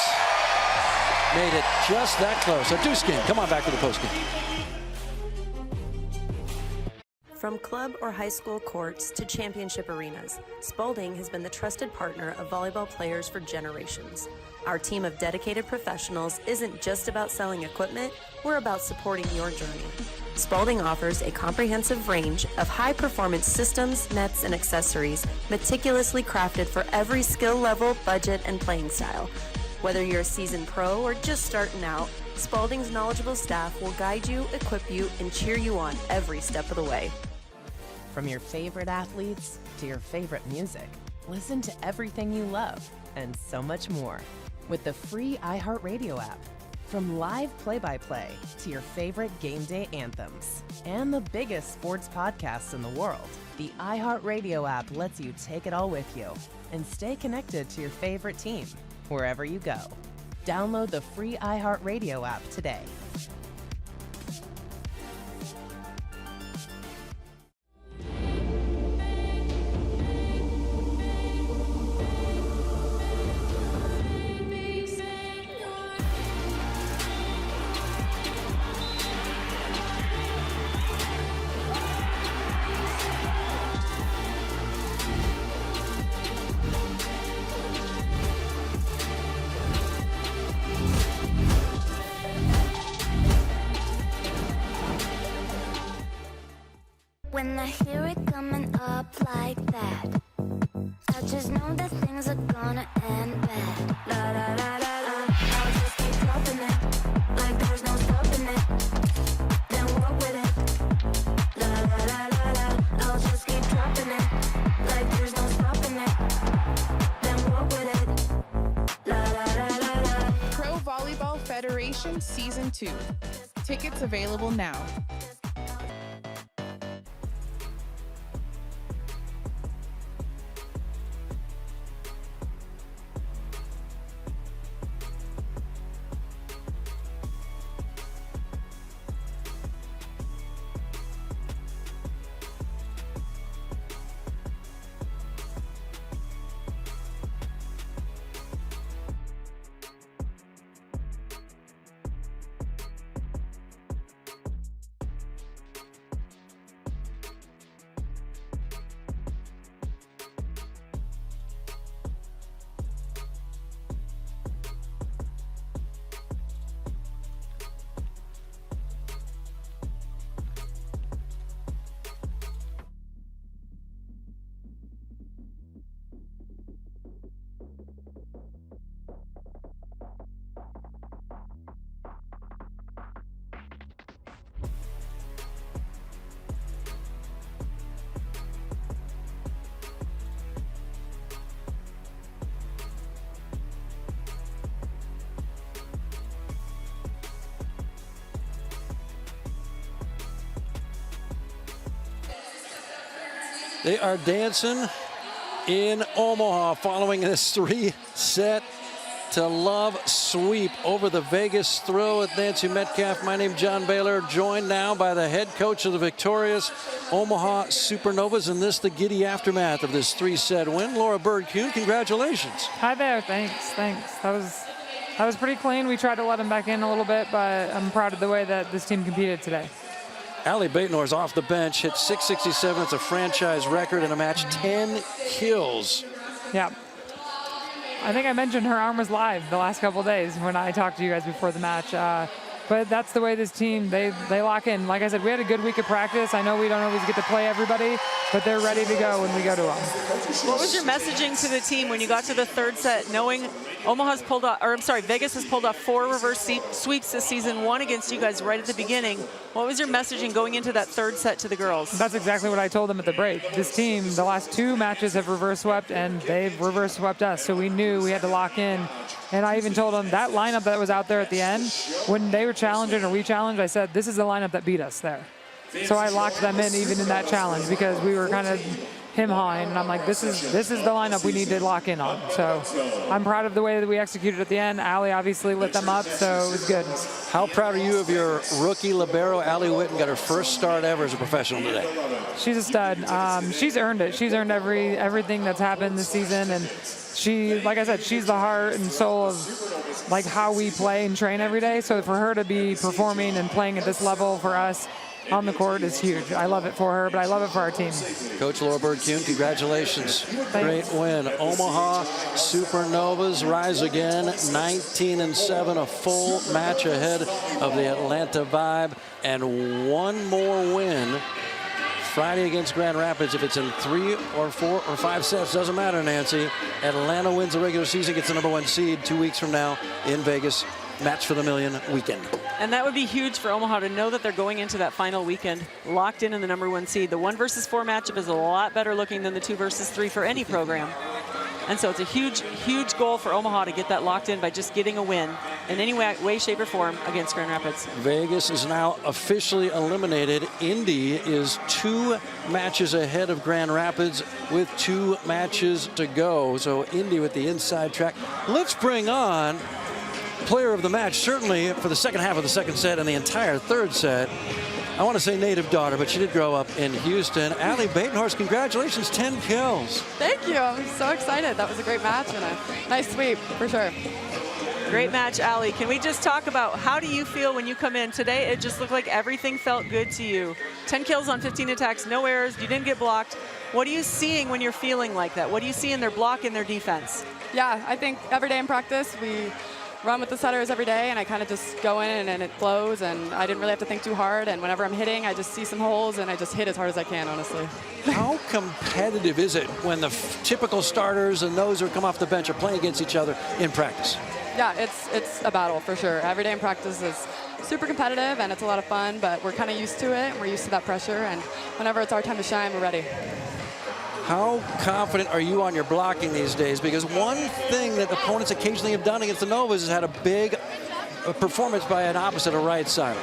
made it just that close. A deuce game. Come on back to the post game. From club or high school courts to championship arenas, Spalding has been the trusted partner of volleyball players for generations. Our team of dedicated professionals isn't just about selling equipment, we're about supporting your journey. Spalding offers a comprehensive range of high-performance systems, nets, and accessories meticulously crafted for every skill level, budget, and playing style. Whether you're a seasoned pro or just starting out, Spalding's knowledgeable staff will guide you, equip you, and cheer you on every step of the way. From your favorite athletes to your favorite music, listen to everything you love and so much more with the free iHeartRadio app. From live play-by-play to your favorite game day anthems and the biggest sports podcasts in the world, the iHeartRadio app lets you take it all with you and stay connected to your favorite team wherever you go. Download the free iHeartRadio app today. When I hear it coming up like that, I just know that things are gonna end bad. La la la la la, I'll just keep dropping it, like there's no stopping it. Then walk with it. La la la la la, I'll just keep dropping it, like there's no stopping it. Then walk with it. La la la la la. Pro Volleyball Federation Season 2. Tickets available now. They are dancing in Omaha following this three-set to love sweep over the Vegas Thrill with Nancy Metcalf. My name's John Baylor, joined now by the head coach of the victorious Omaha Supernovas in this, the giddy aftermath of this three-set win. Laura Bird-Kuhn, congratulations. Hi there, thanks. That was pretty clean. We tried to let them back in a little bit, but I'm proud of the way that this team competed today. Allie Baitnor's off the bench, hit 667. It's a franchise record in a match, 10 kills. Yeah. I think I mentioned her arm was live the last couple of days when I talked to you guys before the match. But that's the way this team, they lock in. Like I said, we had a good week of practice. I know we don't always get to play everybody, but they're ready to go when we go to them. What was your messaging to the team when you got to the third set, knowing Vegas has pulled off 4 reverse sweeps this season, 1 against you guys right at the beginning. What was your messaging going into that 3rd set to the girls? That's exactly what I told them at the break. This team, the last 2 matches have reverse swept, and they've reverse swept us, so we knew we had to lock in. And I even told them that lineup that was out there at the end, when they were challenging or we challenged, I said, this is the lineup that beat us there. So I locked them in even in that challenge because we were kind of him-hawing, and I'm like, this is the lineup we need to lock in on. So I'm proud of the way that we executed at the end. Allie obviously lit them up, so it was good. How proud are you of your rookie libero, Allie Witten, got her first start ever as a professional today? She's a stud. She's earned it. She's earned everything that's happened this season, and she, like I said, she's the heart and soul of like how we play and train every day. So for her to be performing and playing at this level for us on the court is huge. I love it for her, but I love it for our team. Coach Laura Bird-Kuhn, congratulations. Thanks. Great win. Omaha Supernovas rise again, 19-7, a full match ahead of the Atlanta Vibe, and 1 more win Friday against Grand Rapids. If it's in 3 or 4 or 5 sets, doesn't matter, Nancy. Atlanta wins the regular season, gets the #1 seed 2 weeks from now in Vegas. Match for the million weekend. And that would be huge for Omaha to know that they're going into that final weekend locked in the #1 seed. The 1 versus 4 matchup is a lot better looking than the 2 versus 3 for any program. And so it's a huge, huge goal for Omaha to get that locked in by just getting a win in any way, shape, or form against Grand Rapids. Vegas is now officially eliminated. Indy is 2 matches ahead of Grand Rapids with 2 matches to go. So Indy with the inside track. Let's bring on player of the match, certainly for the second half of the second set and the entire third set. I want to say native daughter, but she did grow up in Houston. Allie Batenhorst, congratulations, 10 kills. Thank you. I'm so excited. That was a great match and a nice sweep, for sure. Great match, Allie. Can we just talk about how do you feel when you come in? Today, it just looked like everything felt good to you. 10 kills on 15 attacks, no errors, you didn't get blocked. What are you seeing when you're feeling like that? What do you see in their block and their defense? Yeah, I think every day in practice, we run with the setters every day, and I kind of just go in and it flows, and I didn't really have to think too hard, and whenever I'm hitting, I just see some holes and I just hit as hard as I can, honestly. How competitive is it when the typical starters and those who come off the bench are playing against each other in practice? Yeah, it's a battle for sure. Every day in practice is super competitive and it's a lot of fun, but we're kind of used to it and we're used to that pressure, and whenever it's our time to shine, we're ready. How confident are you on your blocking these days? Because one thing that opponents occasionally have done against the Novas is had a big performance by an opposite, a right side.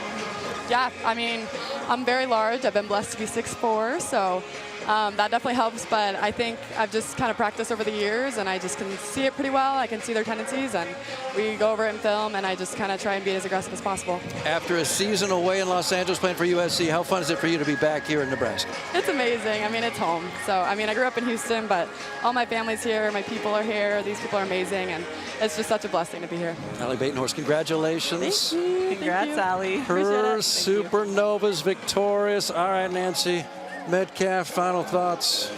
Yeah, I mean, I'm very large. I've been blessed to be 6'4", so that definitely helps, but I think I've just kind of practiced over the years and I just can see it pretty well. I can see their tendencies and we go over it in film and I just kind of try and be as aggressive as possible. After a season away in Los Angeles playing for USC, how fun is it for you to be back here in Nebraska? It's amazing. I mean, it's home. So, I mean, I grew up in Houston, but all my family's here, my people are here, these people are amazing, and it's just such a blessing to be here. Allie Batenhorst, congratulations. Thank you. Congrats, Allie. Her Supernovas victorious. All right, Nancy Metcalf, final thoughts.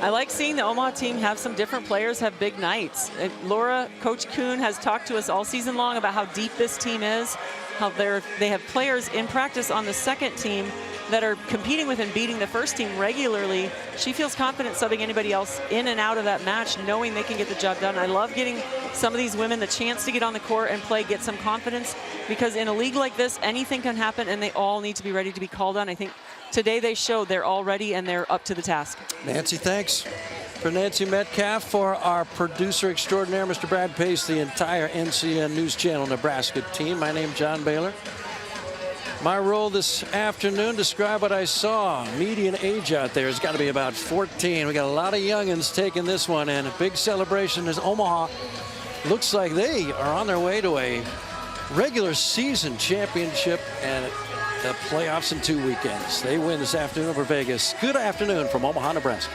I like seeing the Omaha team have some different players have big nights. And Laura, Coach Kuhn has talked to us all season long about how deep this team is, how they have players in practice on the second team that are competing with and beating the first team regularly. She feels confident subbing anybody else in and out of that match, knowing they can get the job done. I love getting some of these women the chance to get on the court and play, get some confidence, because in a league like this, anything can happen and they all need to be ready to be called on. I think today they showed they're all ready and they're up to the task. Nancy, thanks. For Nancy Metcalf, for our producer extraordinaire, Mr. Brad Pace, the entire NCN News Channel Nebraska team, my name's John Baylor. My role this afternoon, describe what I saw. Median age out there has got to be about 14. We got a lot of youngins taking this one, and a big celebration as Omaha looks like they are on their way to a regular season championship and the playoffs in 2 weekends. They win this afternoon over Vegas. Good afternoon from Omaha, Nebraska.